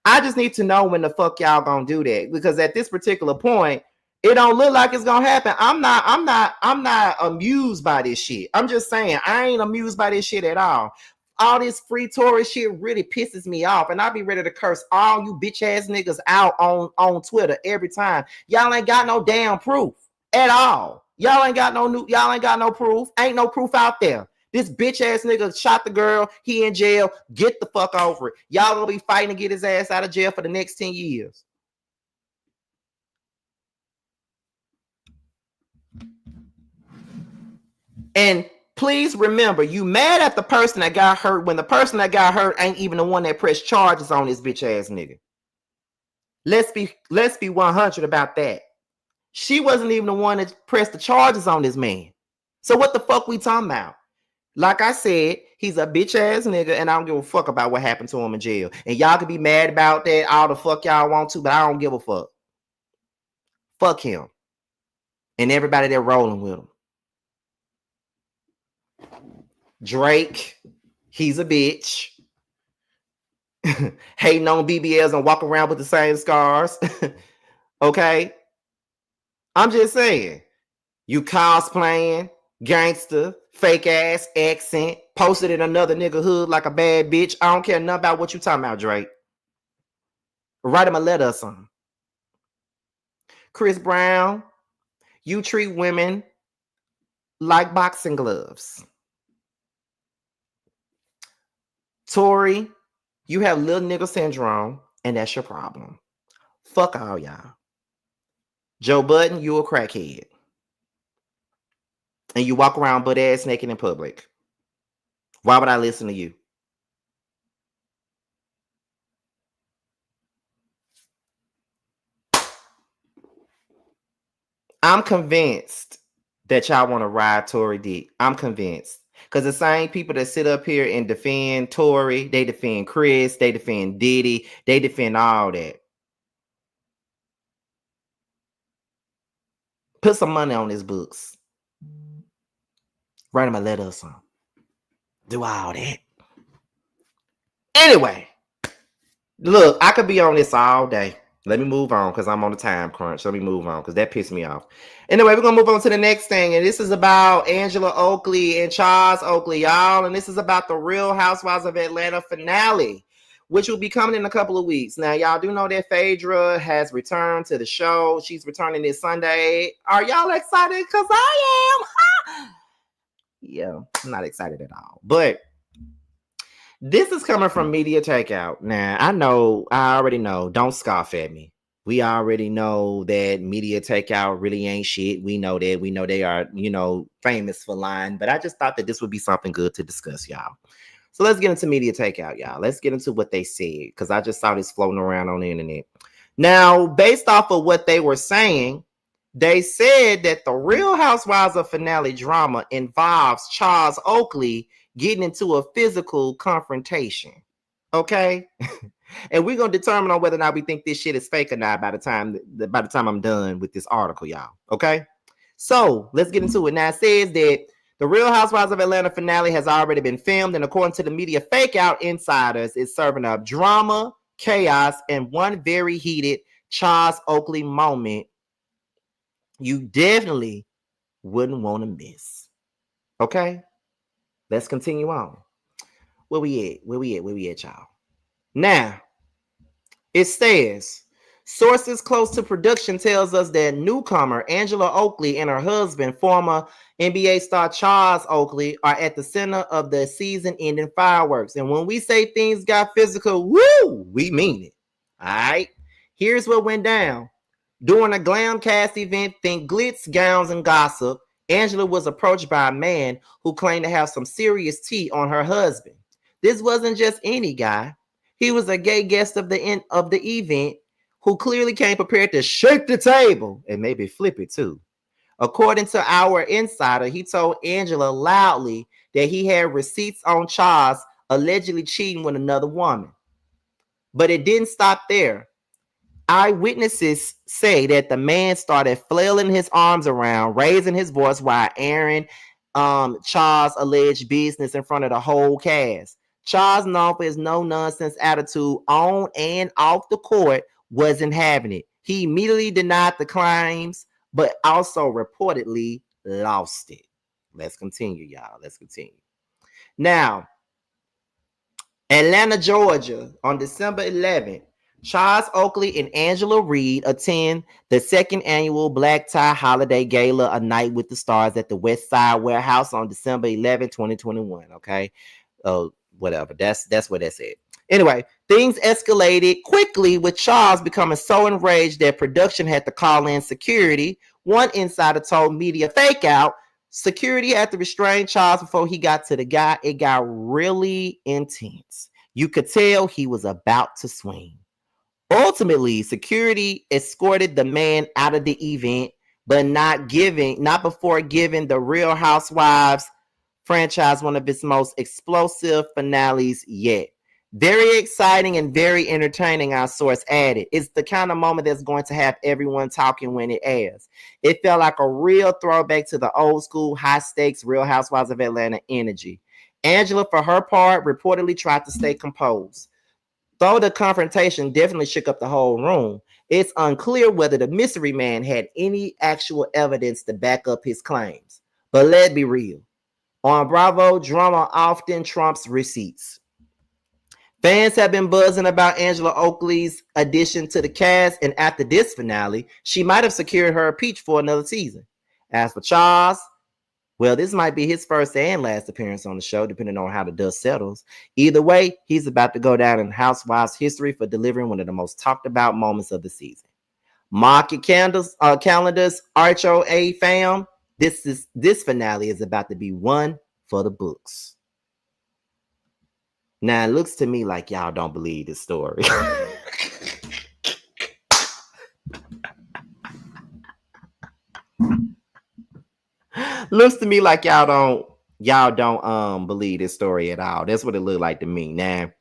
I just need to know when the fuck y'all gonna do that, because at this particular point, it don't look like it's gonna happen. I'm not amused by this shit. I'm just saying, I ain't amused by this shit at all. All this free Tory shit really pisses me off, and I'll be ready to curse all you bitch ass niggas out on Twitter every time. Y'all ain't got no damn proof at all. Y'all ain't got no proof. Ain't no proof out there. This bitch ass nigga shot the girl. He in jail. Get the fuck over it. Y'all gonna be fighting to get his ass out of jail for the next 10 years. And please remember, you mad at the person that got hurt when the person that got hurt ain't even the one that pressed charges on this bitch ass nigga. Let's be 100 about that. She wasn't even the one that pressed the charges on this man. So what the fuck we talking about? Like I said, he's a bitch ass nigga, and I don't give a fuck about what happened to him in jail. And y'all can be mad about that all the fuck y'all want to, but I don't give a fuck. Fuck him and everybody that rolling with him. Drake, he's a bitch. Hating on BBLs and walking around with the same scars. Okay? I'm just saying, you cosplaying, gangster, fake ass accent, posted in another nigga hood like a bad bitch. I don't care nothing about what you talking about, Drake. Write him a letter or something. Chris Brown, you treat women like boxing gloves. Tory, you have little nigga syndrome, and that's your problem. Fuck all y'all. Joe Budden, you a crackhead. And you walk around butt ass naked in public. Why would I listen to you? I'm convinced that y'all want to ride Tory dick. I'm convinced. Because the same people that sit up here and defend Tory, they defend Chris, they defend Diddy, they defend all that. Put some money on his books. Write him a letter or something. Do all that. Anyway, look, I could be on this all day. Let me move on because I'm on the time crunch. Let me move on because that pissed me off. Anyway, we're going to move on to the next thing. And this is about Angela Oakley and Charles Oakley, y'all. And this is about the Real Housewives of Atlanta finale, which will be coming in a couple of weeks. Now, y'all do know that Phaedra has returned to the show. She's returning this Sunday. Are y'all excited? Because I am. Yeah, I'm not excited at all. But this is coming from Media Takeout. Now, I already know. Don't scoff at me. We already know that Media Takeout really ain't shit. We know that. We know they are, famous for lying. But I just thought that this would be something good to discuss, y'all. So let's get into Media Takeout, y'all. Let's get into what they said, because I just saw this floating around on the internet. Now, based off of what they were saying, they said that the Real Housewives of finale drama involves Charles Oakley getting into a physical confrontation. Okay? And we're going to determine on whether or not we think this shit is fake or not by the time I'm done with this article, y'all. Okay? So, let's get into it. Now, it says that the Real Housewives of Atlanta finale has already been filmed, and according to the media fake out insiders, it's serving up drama, chaos, and one very heated Charles Oakley moment you definitely wouldn't want to miss. Okay? Let's continue on. Where we at, y'all? Now, it says, sources close to production tells us that newcomer Angela Oakley and her husband, former NBA star Charles Oakley, are at the center of the season-ending fireworks. And when we say things got physical, woo, we mean it. All right? Here's what went down. During a Glamcast event, think glitz, gowns, and gossip, Angela was approached by a man who claimed to have some serious tea on her husband. This wasn't just any guy. He was a gay guest of the event who clearly came prepared to shake the table and maybe flip it too. According to our insider, he told Angela loudly that he had receipts on Charles allegedly cheating with another woman. But it didn't stop there. Eyewitnesses say that the man started flailing his arms around, raising his voice while airing Charles' alleged business in front of the whole cast. Charles, known for his no-nonsense attitude on and off the court, wasn't having it. He immediately denied the claims, but also reportedly lost it. Let's continue, y'all. Let's continue. Now, Atlanta, Georgia, on December 11th, Charles Oakley and Angela Reed attend the second annual Black Tie Holiday Gala, A Night with the Stars, at the West Side Warehouse on December 11, 2021. Okay. Whatever. That's what that said. Anyway, things escalated quickly with Charles becoming so enraged that production had to call in security. One insider told media fake out security had to restrain Charles before he got to the guy. It got really intense. You could tell he was about to swing. Ultimately, security escorted the man out of the event, but not before giving the Real Housewives franchise one of its most explosive finales yet. Very exciting and very entertaining, our source added. It's the kind of moment that's going to have everyone talking when it airs. It felt like a real throwback to the old school, high stakes Real Housewives of Atlanta energy. Angela, for her part, reportedly tried to stay composed. Though the confrontation definitely shook up the whole room, it's unclear whether the mystery man had any actual evidence to back up his claims. But let's be real. On Bravo, drama often trumps receipts. Fans have been buzzing about Angela Oakley's addition to the cast, and after this finale, she might have secured her a peach for another season. As for Charles, well, this might be his first and last appearance on the show, depending on how the dust settles. Either way, he's about to go down in Housewives history for delivering one of the most talked about moments of the season. Mark your calendars, RHOA fam. This finale is about to be one for the books. Now, it looks to me like y'all don't believe this story. Looks to me like y'all don't believe this story at all. That's what it looked like to me. Now,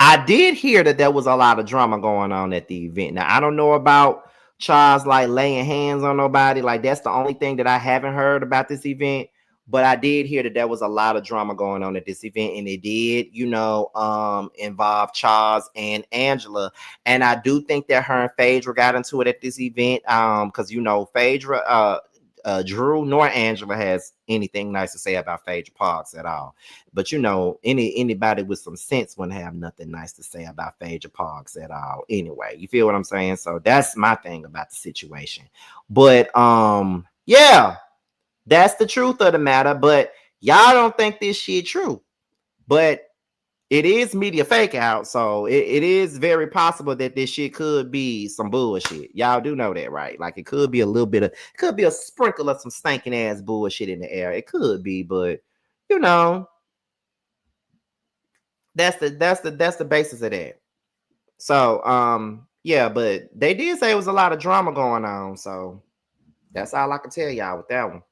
I did hear that there was a lot of drama going on at the event. Now, I don't know about Charles like laying hands on nobody. Like, that's the only thing that I haven't heard about this event. But I did hear that there was a lot of drama going on at this event, and it did, involve Charles and Angela. And I do think that her and Phaedra got into it at this event. Because Phaedra, Drew nor Angela has anything nice to say about Phaedra Parks at all. But anybody with some sense wouldn't have nothing nice to say about Phaedra Parks at all. Anyway, you feel what I'm saying? So that's my thing about the situation. But yeah, that's the truth of the matter. But y'all don't think this shit true. But it is media fake out, so it is very possible that this shit could be some bullshit. Y'all do know that, right? Like, it could be could be a sprinkle of some stinking ass bullshit in the air. It could be, but that's the basis of that. So yeah, but they did say it was a lot of drama going on. So that's all I can tell y'all with that one.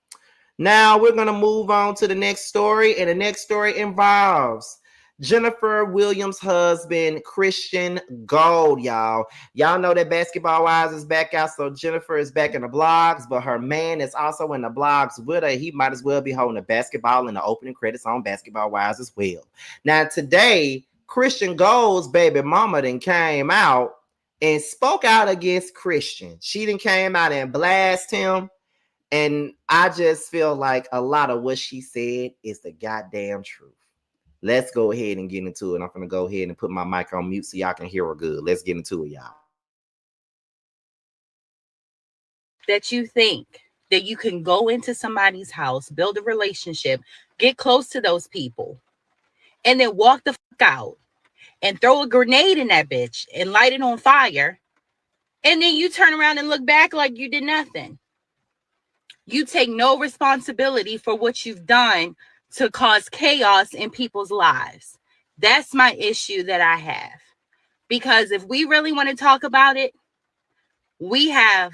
Now we're going to move on to the next story, and the next story involves Jennifer Williams' husband, Christian Gold, y'all. Y'all know that Basketball Wives is back out, so Jennifer is back in the blogs, but her man is also in the blogs with her. He might as well be holding a basketball in the opening credits on Basketball Wives as well. Now, today, Christian Gold's baby mama then came out and spoke out against Christian. She then came out and blasted him. And I just feel like a lot of what she said is the goddamn truth. Let's go ahead and get into it. I'm going to go ahead and put my mic on mute so y'all can hear her good. Let's get into it, y'all. That you think that you can go into somebody's house, build a relationship, get close to those people, and then walk the fuck out and throw a grenade in that bitch and light it on fire, and then you turn around and look back like you did nothing. You take no responsibility for what you've done to cause chaos in people's lives. That's my issue that I have. Because if we really want to talk about it, we have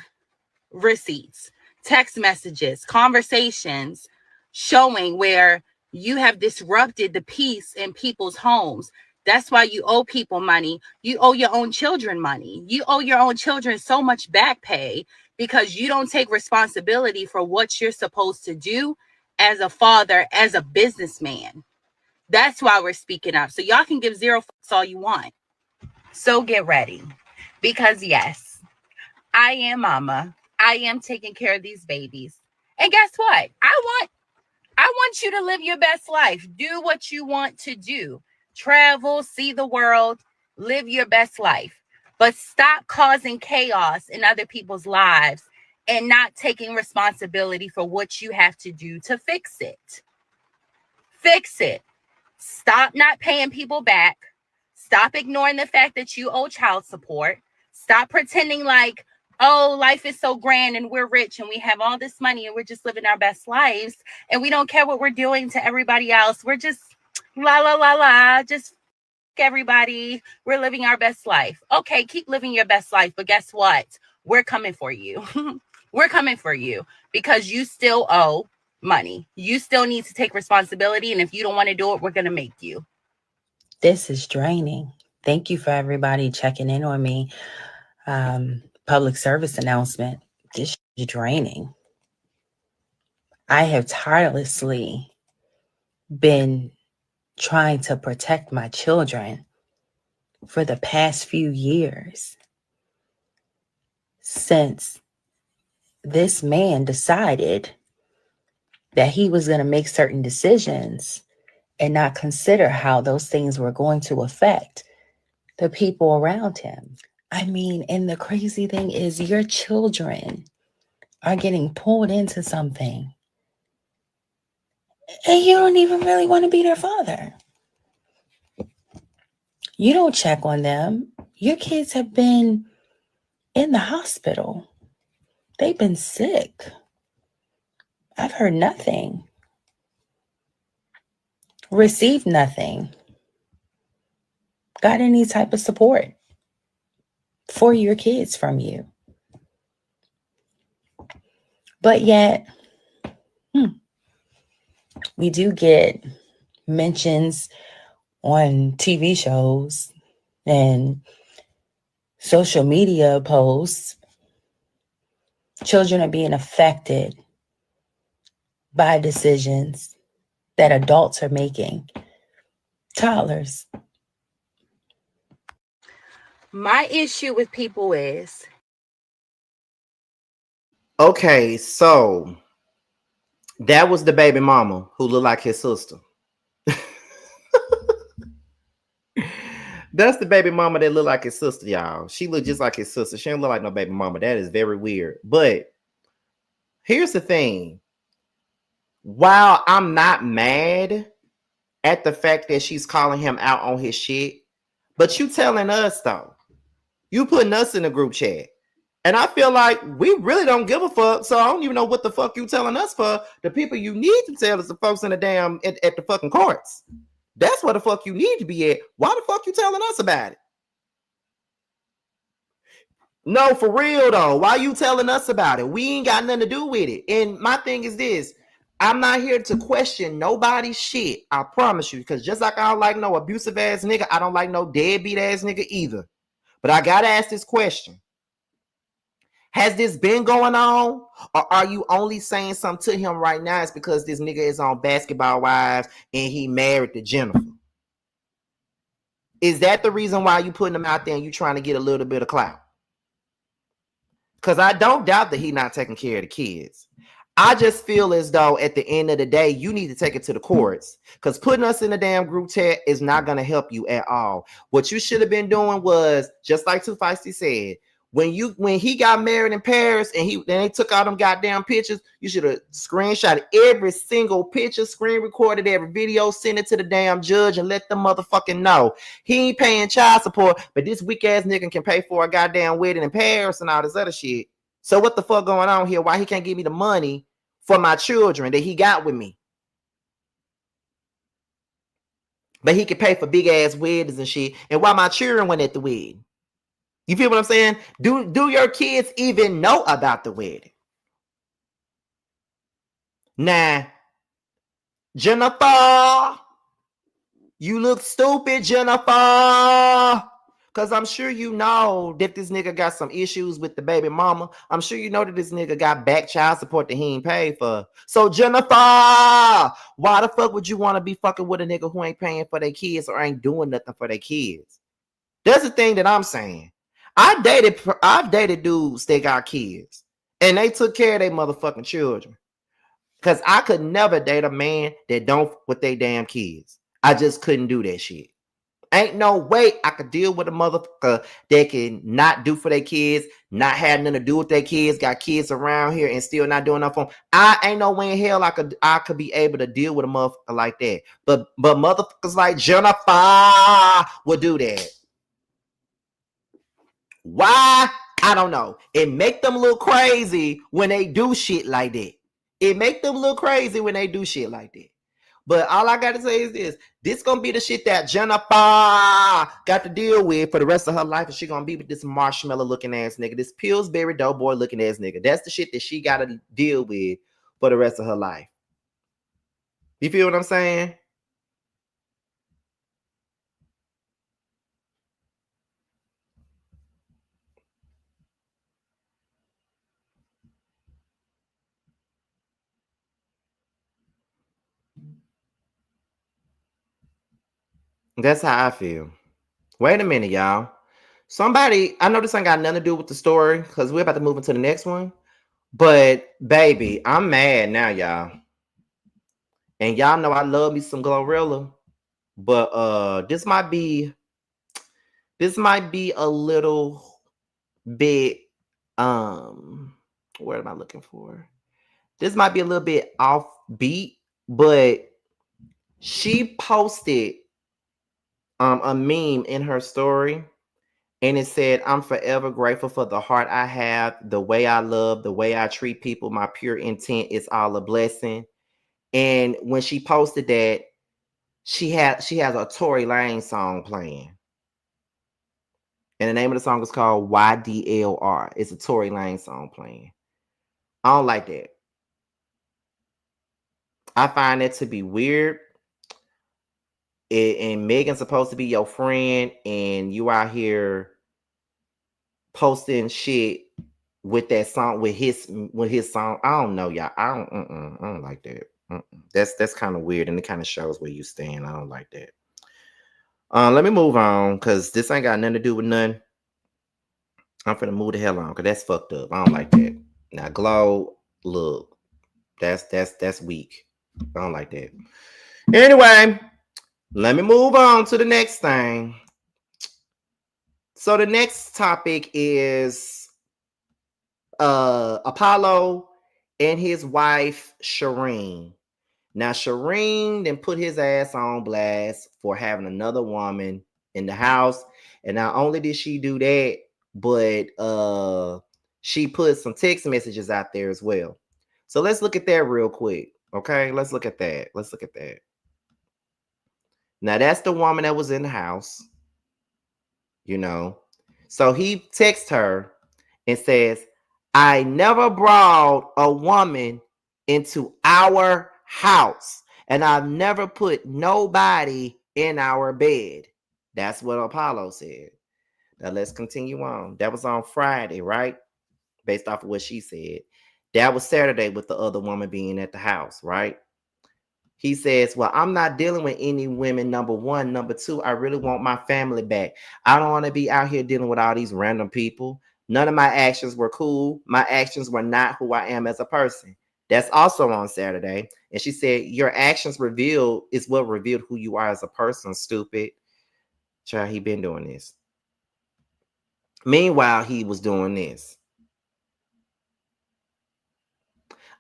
receipts, text messages, conversations showing where you have disrupted the peace in people's homes. That's why you owe people money. You owe your own children money. You owe your own children so much back pay because you don't take responsibility for what you're supposed to do as a father, as a businessman. That's why we're speaking up. So y'all can give zero fucks all you want. So get ready. Because yes, I am mama. I am taking care of these babies. And guess what? I want you to live your best life. Do what you want to do. Travel, see the world, live your best life. But stop causing chaos in other people's lives and not taking responsibility for what you have to do to fix it. Fix it. Stop not paying people back. Stop ignoring the fact that you owe child support. Stop pretending like, oh, life is so grand and we're rich and we have all this money and we're just living our best lives and we don't care what we're doing to everybody else. We're just la, la, la, la, just everybody. We're living our best life. Okay, keep living your best life. But guess what? We're coming for you. We're coming for you because you still owe money. You still need to take responsibility. And if you don't want to do it, we're going to make you. This is draining. Thank you for everybody checking in on me. Public service announcement. This is draining. I have tirelessly been trying to protect my children for the past few years since this man decided that he was going to make certain decisions and not consider how those things were going to affect the people around him. I mean, and the crazy thing is your children are getting pulled into something and you don't even really want to be their father. You don't check on them. Your kids have been in the hospital. They've been sick. I've heard nothing. Received nothing. Got any type of support for your kids from you. But yet, we do get mentions on TV shows and social media posts. Children are being affected by decisions that adults are making. Toddlers. My issue with people is Okay, so that was the baby mama who looked like his sister. That's the baby mama that looked like his sister, y'all. She looked just like his sister. She don't look like no baby mama. That is very weird. But here's the thing. While I'm not mad at the fact that she's calling him out on his shit, but you telling us though, you putting us in the group chat. And I feel like we really don't give a fuck. So I don't even know what the fuck you telling us for. The people you need to tell is the folks in the damn at the fucking courts. That's where the fuck you need to be at. Why the fuck you telling us about it? No, for real though. Why you telling us about it? We ain't got nothing to do with it. And my thing is this. I'm not here to question nobody's shit. I promise you. Because just like I don't like no abusive ass nigga, I don't like no deadbeat ass nigga either. But I gotta ask this question. Has this been going on? Or are you only saying something to him right now? It's because this nigga is on Basketball Wives and he married to Jennifer. Is that the reason why you putting him out there and you trying to get a little bit of clout? Because I don't doubt that he's not taking care of the kids. I just feel as though at the end of the day, you need to take it to the courts. Because putting us in the damn group chat is not going to help you at all. What you should have been doing was, just like Too Feisty said, when he got married in Paris and they took all them goddamn pictures, you should have screenshot every single picture, screen recorded every video, sent it to the damn judge and let them motherfucking know. He ain't paying child support, but this weak ass nigga can pay for a goddamn wedding in Paris and all this other shit. So what the fuck going on here? Why he can't give me the money for my children that he got with me? But he can pay for big ass weddings and shit. And why my children went at the wedding? You feel what I'm saying? Do your kids even know about the wedding? Nah, Jennifer, you look stupid, Jennifer. Because I'm sure you know that this nigga got some issues with the baby mama. I'm sure you know that this nigga got back child support that he ain't paid for. So, Jennifer, why the fuck would you want to be fucking with a nigga who ain't paying for their kids or ain't doing nothing for their kids? That's the thing that I'm saying. I've dated dudes that got kids and they took care of their motherfucking children. Because I could never date a man that don't with their damn kids. I just couldn't do that shit. Ain't no way I could deal with a motherfucker that can not do for their kids, not have nothing to do with their kids, got kids around here and still not doing enough for them. I ain't no way in hell I could be able to deal with a motherfucker like that. But motherfuckers like Jennifer would do that. Why? I don't know. It make them look crazy when they do shit like that. It make them look crazy when they do shit like that. But all I got to say is this going to be the shit that Jennifer got to deal with for the rest of her life. And she going to be with this marshmallow looking ass nigga, this Pillsbury Doughboy looking ass nigga. That's the shit that she got to deal with for the rest of her life. You feel what I'm saying? That's how I feel. Wait a minute, y'all. Somebody, I know this ain't got nothing to do with the story because we're about to move into the next one. But baby, I'm mad now, y'all. And y'all know I love me some Glorilla. But this might be a little bit what am I looking for? This might be a little bit offbeat, but she posted a meme in her story. And it said, I'm forever grateful for the heart I have, the way I love, the way I treat people. My pure intent is all a blessing. And when she posted that, she has a Tory Lanez song playing. And the name of the song is called YDLR. It's a Tory Lanez song playing. I don't like that. I find it to be weird. And Megan's supposed to be your friend, and you out here posting shit with that song with his song. I don't know, y'all. I don't like that. That's kind of weird, and it kind of shows where you stand. I don't like that. Let me move on because this ain't got nothing to do with nothing. I'm finna move the hell on because that's fucked up. I don't like that. Now, Glow, look, that's weak. I don't like that. Anyway, let me move on to the next thing. So the next topic is Apollo and his wife Shireen. Now Shireen then put his ass on blast for having another woman in the house. And not only did she do that, but she put some text messages out there as well. So let's look at that real quick. Okay, let's look at that. Let's look at that. Now that's the woman that was in the house, you know. So he texts her and says, I never brought a woman into our house, and I've never put nobody in our bed. That's what Apollo said. Now let's continue on. That was on Friday, right? Based off of what she said. That was Saturday with the other woman being at the house, right? He says, well, I'm not dealing with any women, number one. Number two, I really want my family back. I don't want to be out here dealing with all these random people. None of my actions were cool. My actions were not who I am as a person. That's also on Saturday. And she said, your actions revealed is what revealed who you are as a person, stupid. Child, he been doing this. Meanwhile, he was doing this.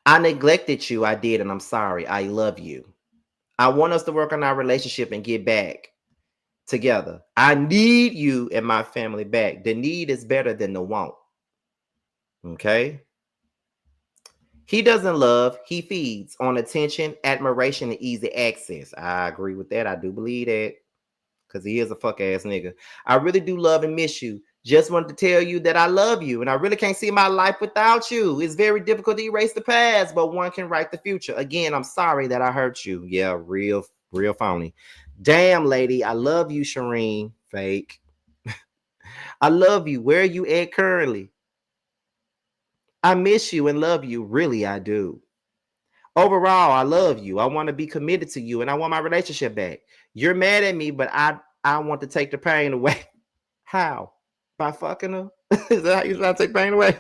I neglected you. I did, and I'm sorry. I love you. I want us to work on our relationship and get back together. I need you and my family back. The need is better than the want. Okay? He doesn't love, he feeds on attention, admiration, and easy access. I agree with that. I do believe that. Because he is a fuck ass nigga. I really do love and miss you. Just wanted to tell you that I love you and I really can't see my life without you. It's very difficult to erase the past, but one can write the future. Again, I'm sorry that I hurt you. Yeah, real phony. Damn, lady, I love you, Shireen. Fake. I love you. Where are you at currently? I miss you and love you. Really, I do. Overall, I love you. I want to be committed to you and I want my relationship back. You're mad at me, but I want to take the pain away. How? By fucking her? Is that how you try to take pain away?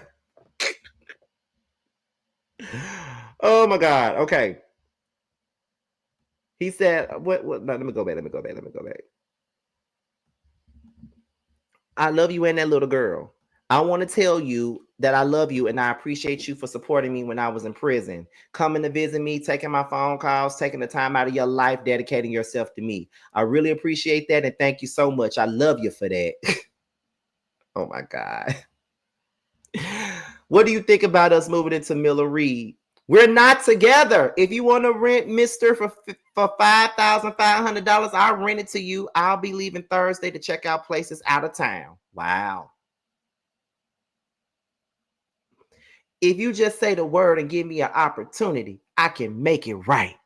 Oh my God. Okay. He said, what? No, let me go back. I love you and that little girl. I want to tell you that I love you and I appreciate you for supporting me when I was in prison. Coming to visit me, taking my phone calls, taking the time out of your life, dedicating yourself to me. I really appreciate that and thank you so much. I love you for that. Oh my God. What do you think about us moving into Miller Reed? We're not together. If you want to rent Mr. for $5,500, I'll rent it to you. I'll be leaving Thursday to check out places out of town. Wow. If you just say the word and give me an opportunity, I can make it right.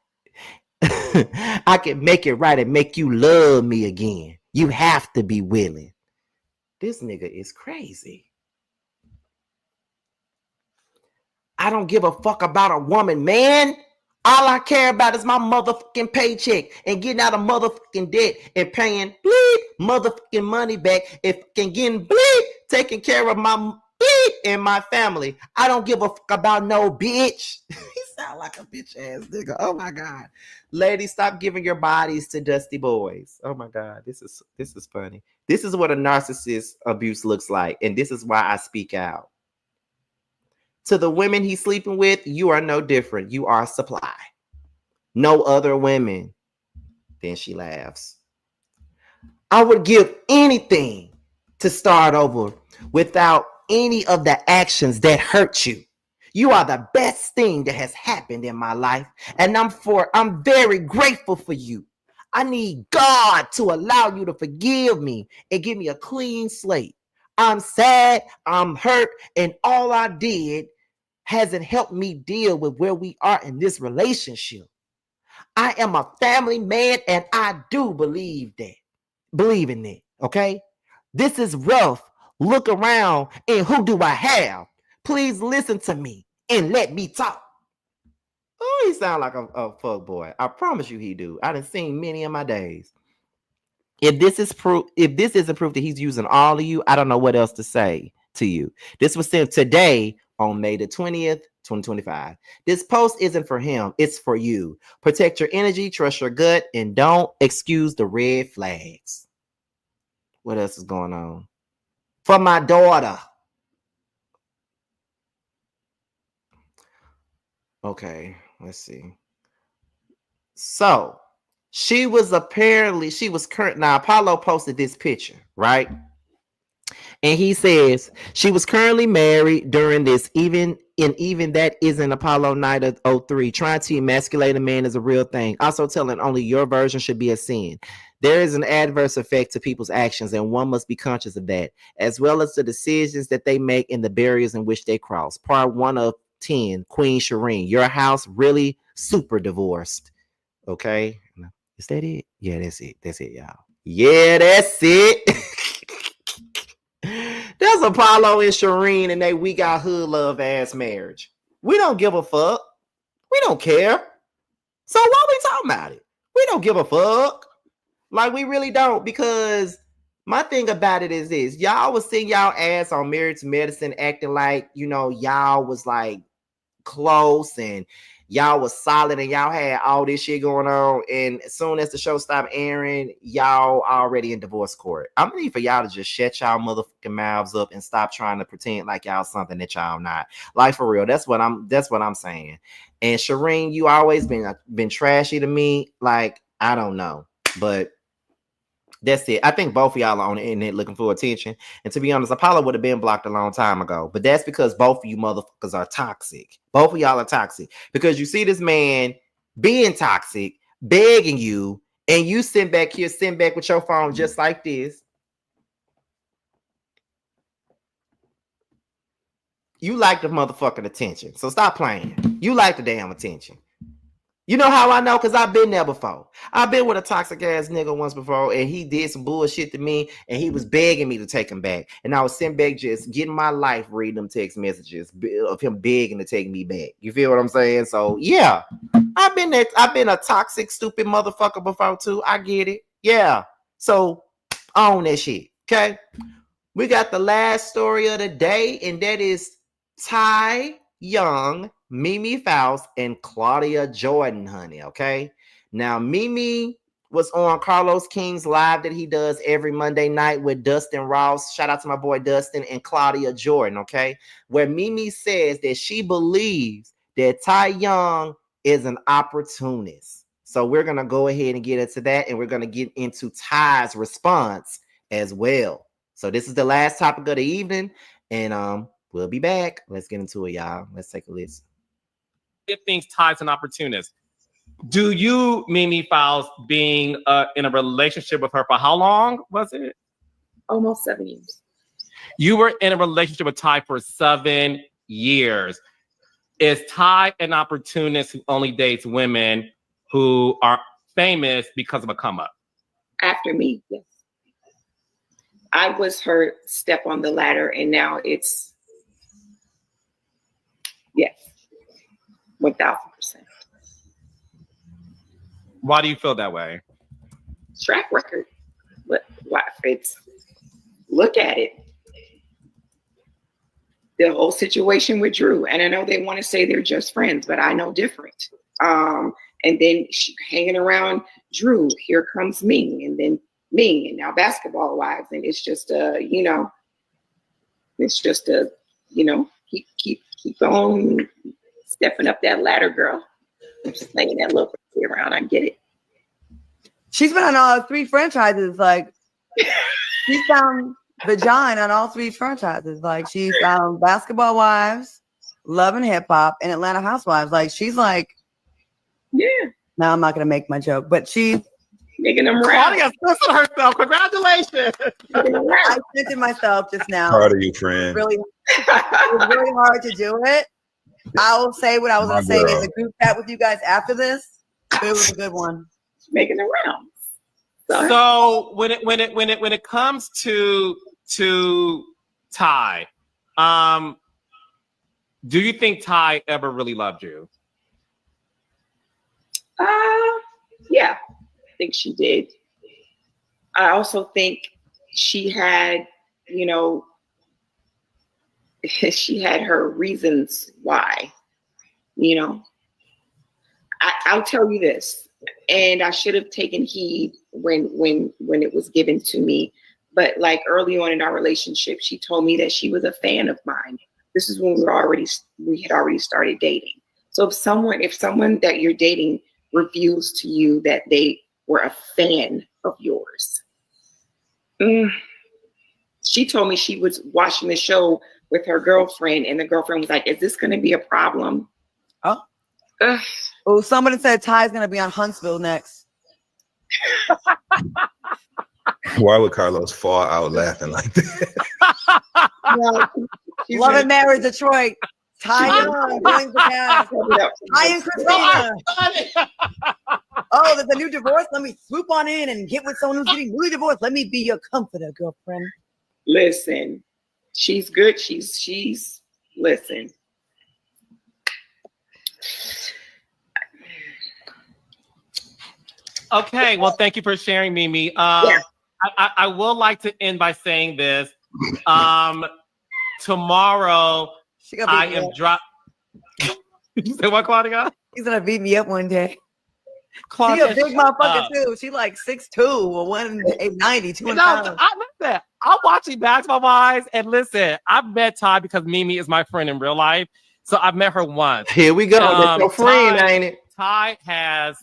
I can make it right and make you love me again. You have to be willing. This nigga is crazy. I don't give a fuck about a woman, man. All I care about is my motherfucking paycheck and getting out of motherfucking debt and paying bleep motherfucking money back if can get bleep taking care of my bleep and my family. I don't give a fuck about no bitch. He sound like a bitch ass nigga. Oh my God. Ladies, stop giving your bodies to dusty boys. Oh my God. This is funny. This is what a narcissist abuse looks like. And this is why I speak out. To the women he's sleeping with, you are no different. You are supply. No other women. Then she laughs. I would give anything to start over without any of the actions that hurt you. You are the best thing that has happened in my life, and I'm very grateful for you. I need God to allow you to forgive me and give me a clean slate. I'm sad, I'm hurt, and all I did hasn't helped me deal with where we are in this relationship. I am a family man, and I do believe in that. Okay, this is rough. Look around, and who do I have? Please listen to me and let me talk. Oh, he sound like a fuck boy. I promise you, he do. I done seen many in my days. If this isn't proof that he's using all of you, I don't know what else to say to you. This was sent today on May the 20th, 2025. This post isn't for him, it's for you. Protect your energy, trust your gut, and don't excuse the red flags. What else is going on? For my daughter. Okay, let's see. So she was current. Now Apollo posted this picture, right? And he says she was currently married during this, even that isn't Apollo Nida 03. Trying to emasculate a man is a real thing. Also telling only your version should be a sin. There is an adverse effect to people's actions, and one must be conscious of that, as well as the decisions that they make and the barriers in which they cross. Part 1 of 10, Queen Shireen. Your house really super divorced. Okay. Is that it? Yeah, that's it. That's it, y'all. Yeah, that's it. There's Apollo and Shireen and they We Got Hood Love ass marriage. We don't give a fuck. We don't care. So why we talking about it? We don't give a fuck. Like, we really don't, because my thing about it is this. Y'all was seeing y'all ass on Married to Medicine acting like, y'all was like close and y'all was solid and y'all had all this shit going on, and as soon as the show stopped airing, y'all already in divorce court. I'm gonna need for y'all to just shut y'all motherfucking mouths up and stop trying to pretend like y'all something that y'all not. Like, for real, that's what I'm saying. And Shireen, you always been trashy to me. Like, I don't know, but that's it. I think both of y'all are on the internet looking for attention. And to be honest, Apollo would have been blocked a long time ago. But that's because both of you motherfuckers are toxic. Both of y'all are toxic. Because you see this man being toxic, begging you, and you sitting back with your phone just like this. You like the motherfucking attention. So stop playing. You like the damn attention. You know how I know? Because I've been there before. I've been with a toxic ass nigga once before, and he did some bullshit to me, and he was begging me to take him back. And I was sitting back just getting my life, reading them text messages of him begging to take me back. You feel what I'm saying? So yeah, I've been a toxic, stupid motherfucker before too. I get it. Yeah. So own that shit. Okay. We got the last story of the day, and that is Ty Young, Mimi Faust, and Claudia Jordan, honey. Okay. Now, Mimi was on Carlos King's live that he does every Monday night with Dustin Ross. Shout out to my boy Dustin and Claudia Jordan. Okay. Where Mimi says that she believes that Ty Young is an opportunist. So we're going to go ahead and get into that, and we're going to get into Ty's response as well. So this is the last topic of the evening, and we'll be back. Let's get into it, y'all. Let's take a listen. It thinks Ty's an opportunist. Do you, Mimi Faust, being in a relationship with her for how long was it? Almost 7 years. You were in a relationship with Ty for 7 years. Is Ty an opportunist who only dates women who are famous because of a come up? After me, yes. I was her step on the ladder, and now it's, yes, 1,000%. Why do you feel that way? Track record. It's, look at it. The whole situation with Drew, and I know they want to say they're just friends, but I know different. And then hanging around Drew, here comes me, and then me, and now Basketball Wives, and it's just keep on stepping up that ladder, girl. I'm just laying that little around. I get it. She's been on all 3 franchises. Like, she's found the John on all 3 franchises. Like, she's found Basketball Wives, Love and Hip Hop, and Atlanta Housewives. Like, she's like, yeah. Now I'm not gonna make my joke, but she's making them round. Claudia twisted herself. Congratulations. I said to myself just now. Proud of you, friend. It was really hard to do it. I will say what I was gonna say in the group chat with you guys after this. It was a good one. Making the rounds. So when it comes to Ty, do you think Ty ever really loved you? Yeah, I think she did. I also think she had, she had her reasons why, I'll tell you this, and I should have taken heed when it was given to me. But like early on in our relationship, she told me that she was a fan of mine. This is when we had already started dating. So if someone that you're dating reveals to you that they were a fan of yours, she told me she was watching the show with her girlfriend, and the girlfriend was like, "Is this going to be a problem?" Oh. Oh, somebody said Ty's gonna be on Huntsville next. Why would Carlos fall out laughing like that? Love and Marriage Detroit. Ty Young going to cast. Ty and Christina. Oh, there's a new divorce. Let me swoop on in and get with someone who's getting newly divorced. Let me be your comforter, girlfriend. Listen, she's good. She's listen. Okay, well, thank you for sharing, Mimi. I will like to end by saying this. Tomorrow, I am drop. You say what, Claudia? He's gonna beat me up one day. Claudia, she a big motherfucker too. She like 6'2" or 190, 200 pounds. I'm watching Basketball Wives, and listen, I've met Ty because Mimi is my friend in real life. So I've met her once. Here we go. That's your friend, ain't it? Ty has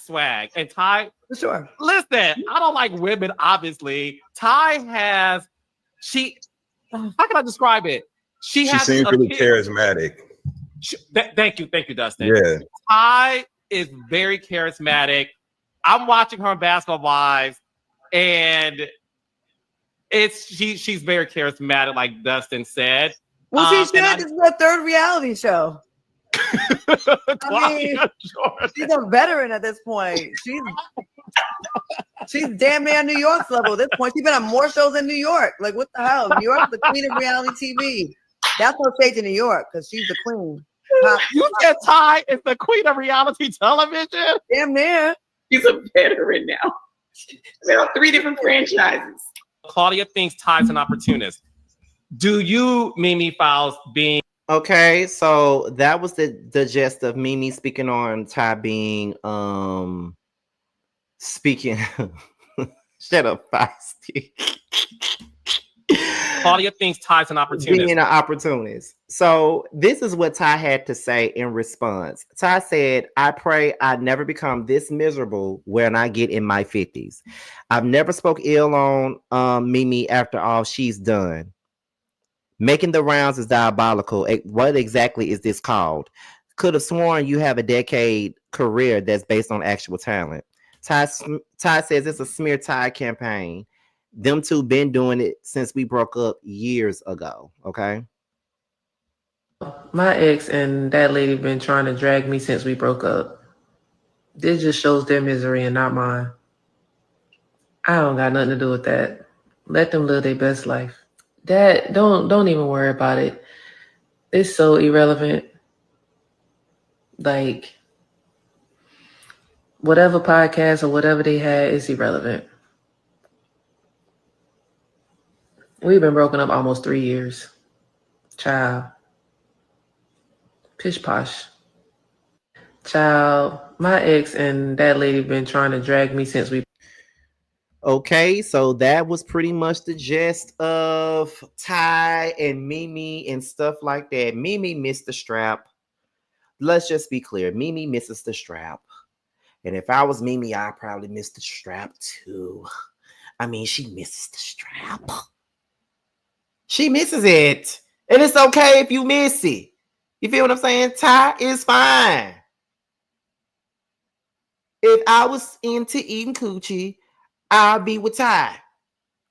swag, and Ty. For sure. Listen, I don't like women, obviously. Ty has. How can I describe it? She seems really charismatic. Thank you, Dustin. Yeah. Ty is very charismatic. I'm watching her on Basketball Wives, and she's very charismatic, like Dustin said. Well, she should. This is her third reality show. I mean, she's a veteran at this point. She's damn near New York's level at this point. She's been on more shows than New York. Like, what the hell? New York's the queen of reality TV. That's her stage in New York because she's the queen. You said Ty is the queen of reality television? Damn near. She's a veteran now. There are 3 different franchises. Claudia thinks Ty's an opportunist. Do you, Mimi Faust, being okay? So that was the gist of Mimi speaking on Ty being speaking. Shut up, Fausty. Claudia thinks Ty's an opportunist. Being an opportunist. So this is what Ty had to say in response. Ty said, "I pray I never become this miserable when I get in my 50s. I've never spoke ill on Mimi after all she's done. Making the rounds is diabolical. What exactly is this called? Could have sworn you have a decade career that's based on actual talent." Ty says it's a smear Ty campaign. Them two been doing it since we broke up years ago. Okay. My ex and that lady been trying to drag me since we broke up. This just shows their misery and not mine. I don't got nothing to do with that. Let them live their best life. That don't even worry about it. It's so irrelevant. Like whatever podcast or whatever they had is irrelevant. We've been broken up almost 3 years. Child. Pish posh. Child, my ex and that lady been trying to drag me since we. Okay, so that was pretty much the gist of Ty and Mimi and stuff like that. Mimi missed the strap. Let's just be clear. Mimi misses the strap. And if I was Mimi, I'd probably miss the strap too. I mean, she misses the strap. She misses it. And it's okay if you miss it. You feel what I'm saying? Ty is fine. If I was into eating coochie, I'd be with Ty.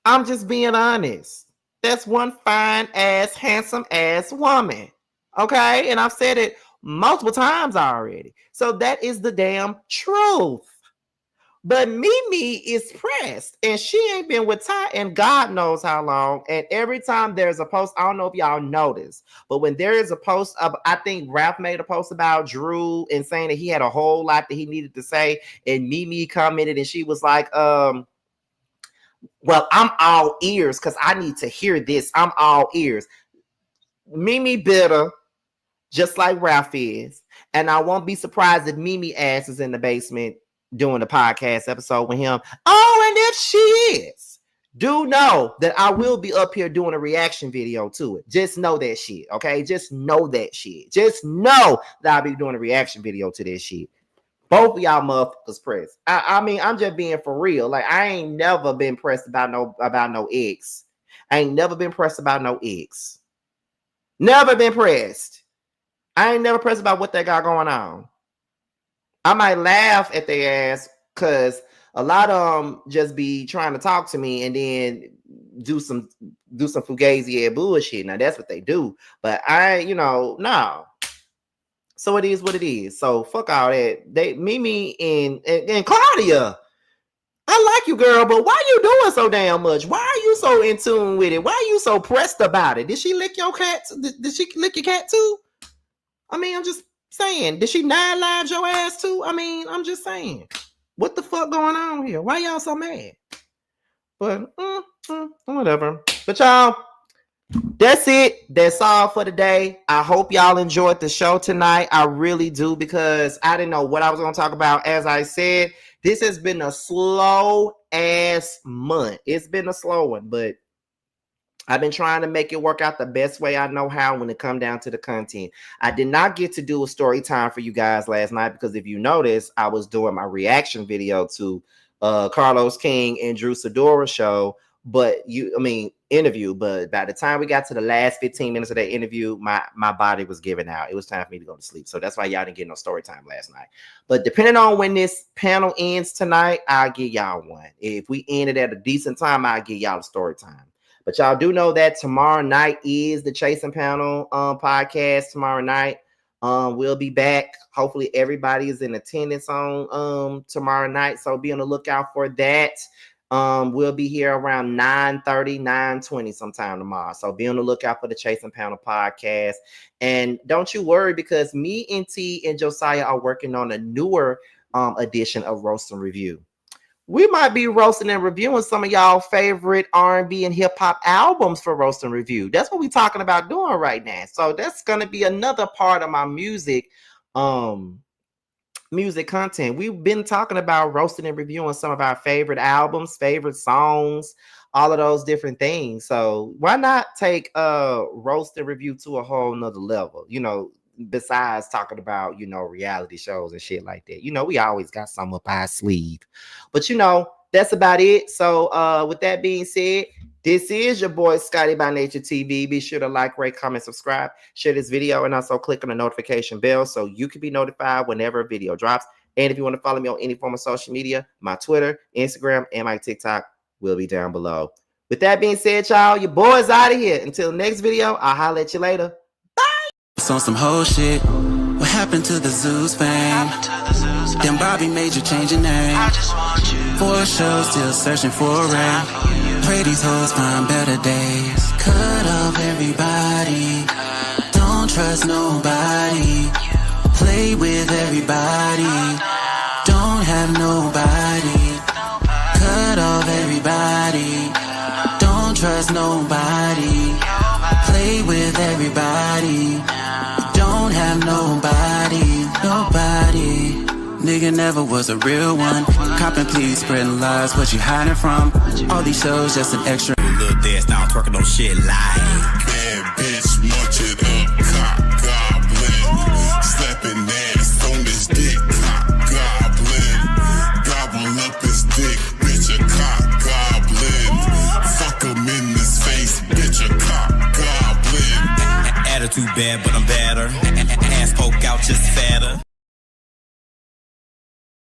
I'm just being honest. That's one fine ass, handsome ass woman. Okay? And I've said it multiple times already. So that is the damn truth. But Mimi is pressed, and she ain't been with Ty and God knows how long. And every time there's a post, I don't know if y'all notice, but when there is a post of, I think Ralph made a post about Drew and saying that he had a whole lot that he needed to say, and Mimi commented and she was like, well, I'm all ears because I need to hear this. I'm all ears. Mimi bitter, just like Ralph is, and I won't be surprised if Mimi ass is in the basement doing the podcast episode with him. Oh, and if she is, do know that I will be up here doing a reaction video to it. Just know that shit, okay? Just know that shit. Just know that I'll be doing a reaction video to this shit. Both of y'all motherfuckers pressed. I mean, I'm just being for real. Like, I ain't never been pressed about no ex. I ain't never been pressed about no ex. Never been pressed. I ain't never pressed about what they got going on. I might laugh at their ass because a lot of them just be trying to talk to me and then do some fugazi ass bullshit. Now that's what they do. But no. So it is what it is. So fuck all that. Mimi and Claudia. I like you, girl, but why you doing so damn much? Why are you so in tune with it? Why are you so pressed about it? Did she lick your cat? Did she lick your cat too? I mean, I'm just saying, did she 9 lives your ass too? I mean, I'm just saying, what the fuck going on here? Why y'all so mad? But whatever. But y'all, that's it. That's all for today. I hope y'all enjoyed the show tonight. I really do, because I didn't know what I was going to talk about. As I said, this has been a slow ass month. It's been a slow one, but I've been trying to make it work out the best way I know how when it come down to the content. I did not get to do a story time for you guys last night because if you notice, I was doing my reaction video to Carlos King and Drew Sidora show, interview. But by the time we got to the last 15 minutes of that interview, my body was giving out. It was time for me to go to sleep. So that's why y'all didn't get no story time last night. But depending on when this panel ends tonight, I'll give y'all one. If we end it at a decent time, I'll give y'all a story time. But y'all do know that tomorrow night is the Chasing Panel podcast. Tomorrow night, we'll be back. Hopefully, everybody is in attendance on tomorrow night. So be on the lookout for that. We'll be here around 9:30, 9:20 sometime tomorrow. So be on the lookout for the Chasing Panel podcast. And don't you worry, because me and T and Josiah are working on a newer edition of Roast and Review. We might be roasting and reviewing some of y'all favorite R&B and hip hop albums for Roast and Review. That's what we're talking about doing right now. So that's going to be another part of my music content. We've been talking about roasting and reviewing some of our favorite albums, favorite songs, all of those different things. So why not take roast and review to a whole nother level? Besides talking about, reality shows and shit like that. We always got some up our sleeve. But, that's about it. So with that being said, this is your boy Scotty by Nature TV. Be sure to like, rate, comment, subscribe, share this video, and also click on the notification bell so you can be notified whenever a video drops. And if you want to follow me on any form of social media, my Twitter, Instagram, and my TikTok will be down below. With that being said, y'all, your boy's out of here. Until next video, I'll holler at you later. On some whole shit. What happened to the Zeus fame? Then Bobby made you change your name. For a show, still searching for a ring. Pray these hoes find better days. Cut off everybody. Don't trust nobody. Play with everybody. Don't have nobody. Cut off everybody. Don't trust nobody. Play with everybody. Don't have nobody. Nigga never was a real one. Copping, please, spreading lies. What you hiding from? All these shows just an extra. Little dance down, twerking on shit live. Bad bitch, munch it up, cock goblin. Slapping ass on this dick, cock goblin. Gobble up his dick, bitch, a cock goblin. Fuck him in his face, bitch, a cock goblin. Attitude bad, but I'm better. Ass poke out, just fatter.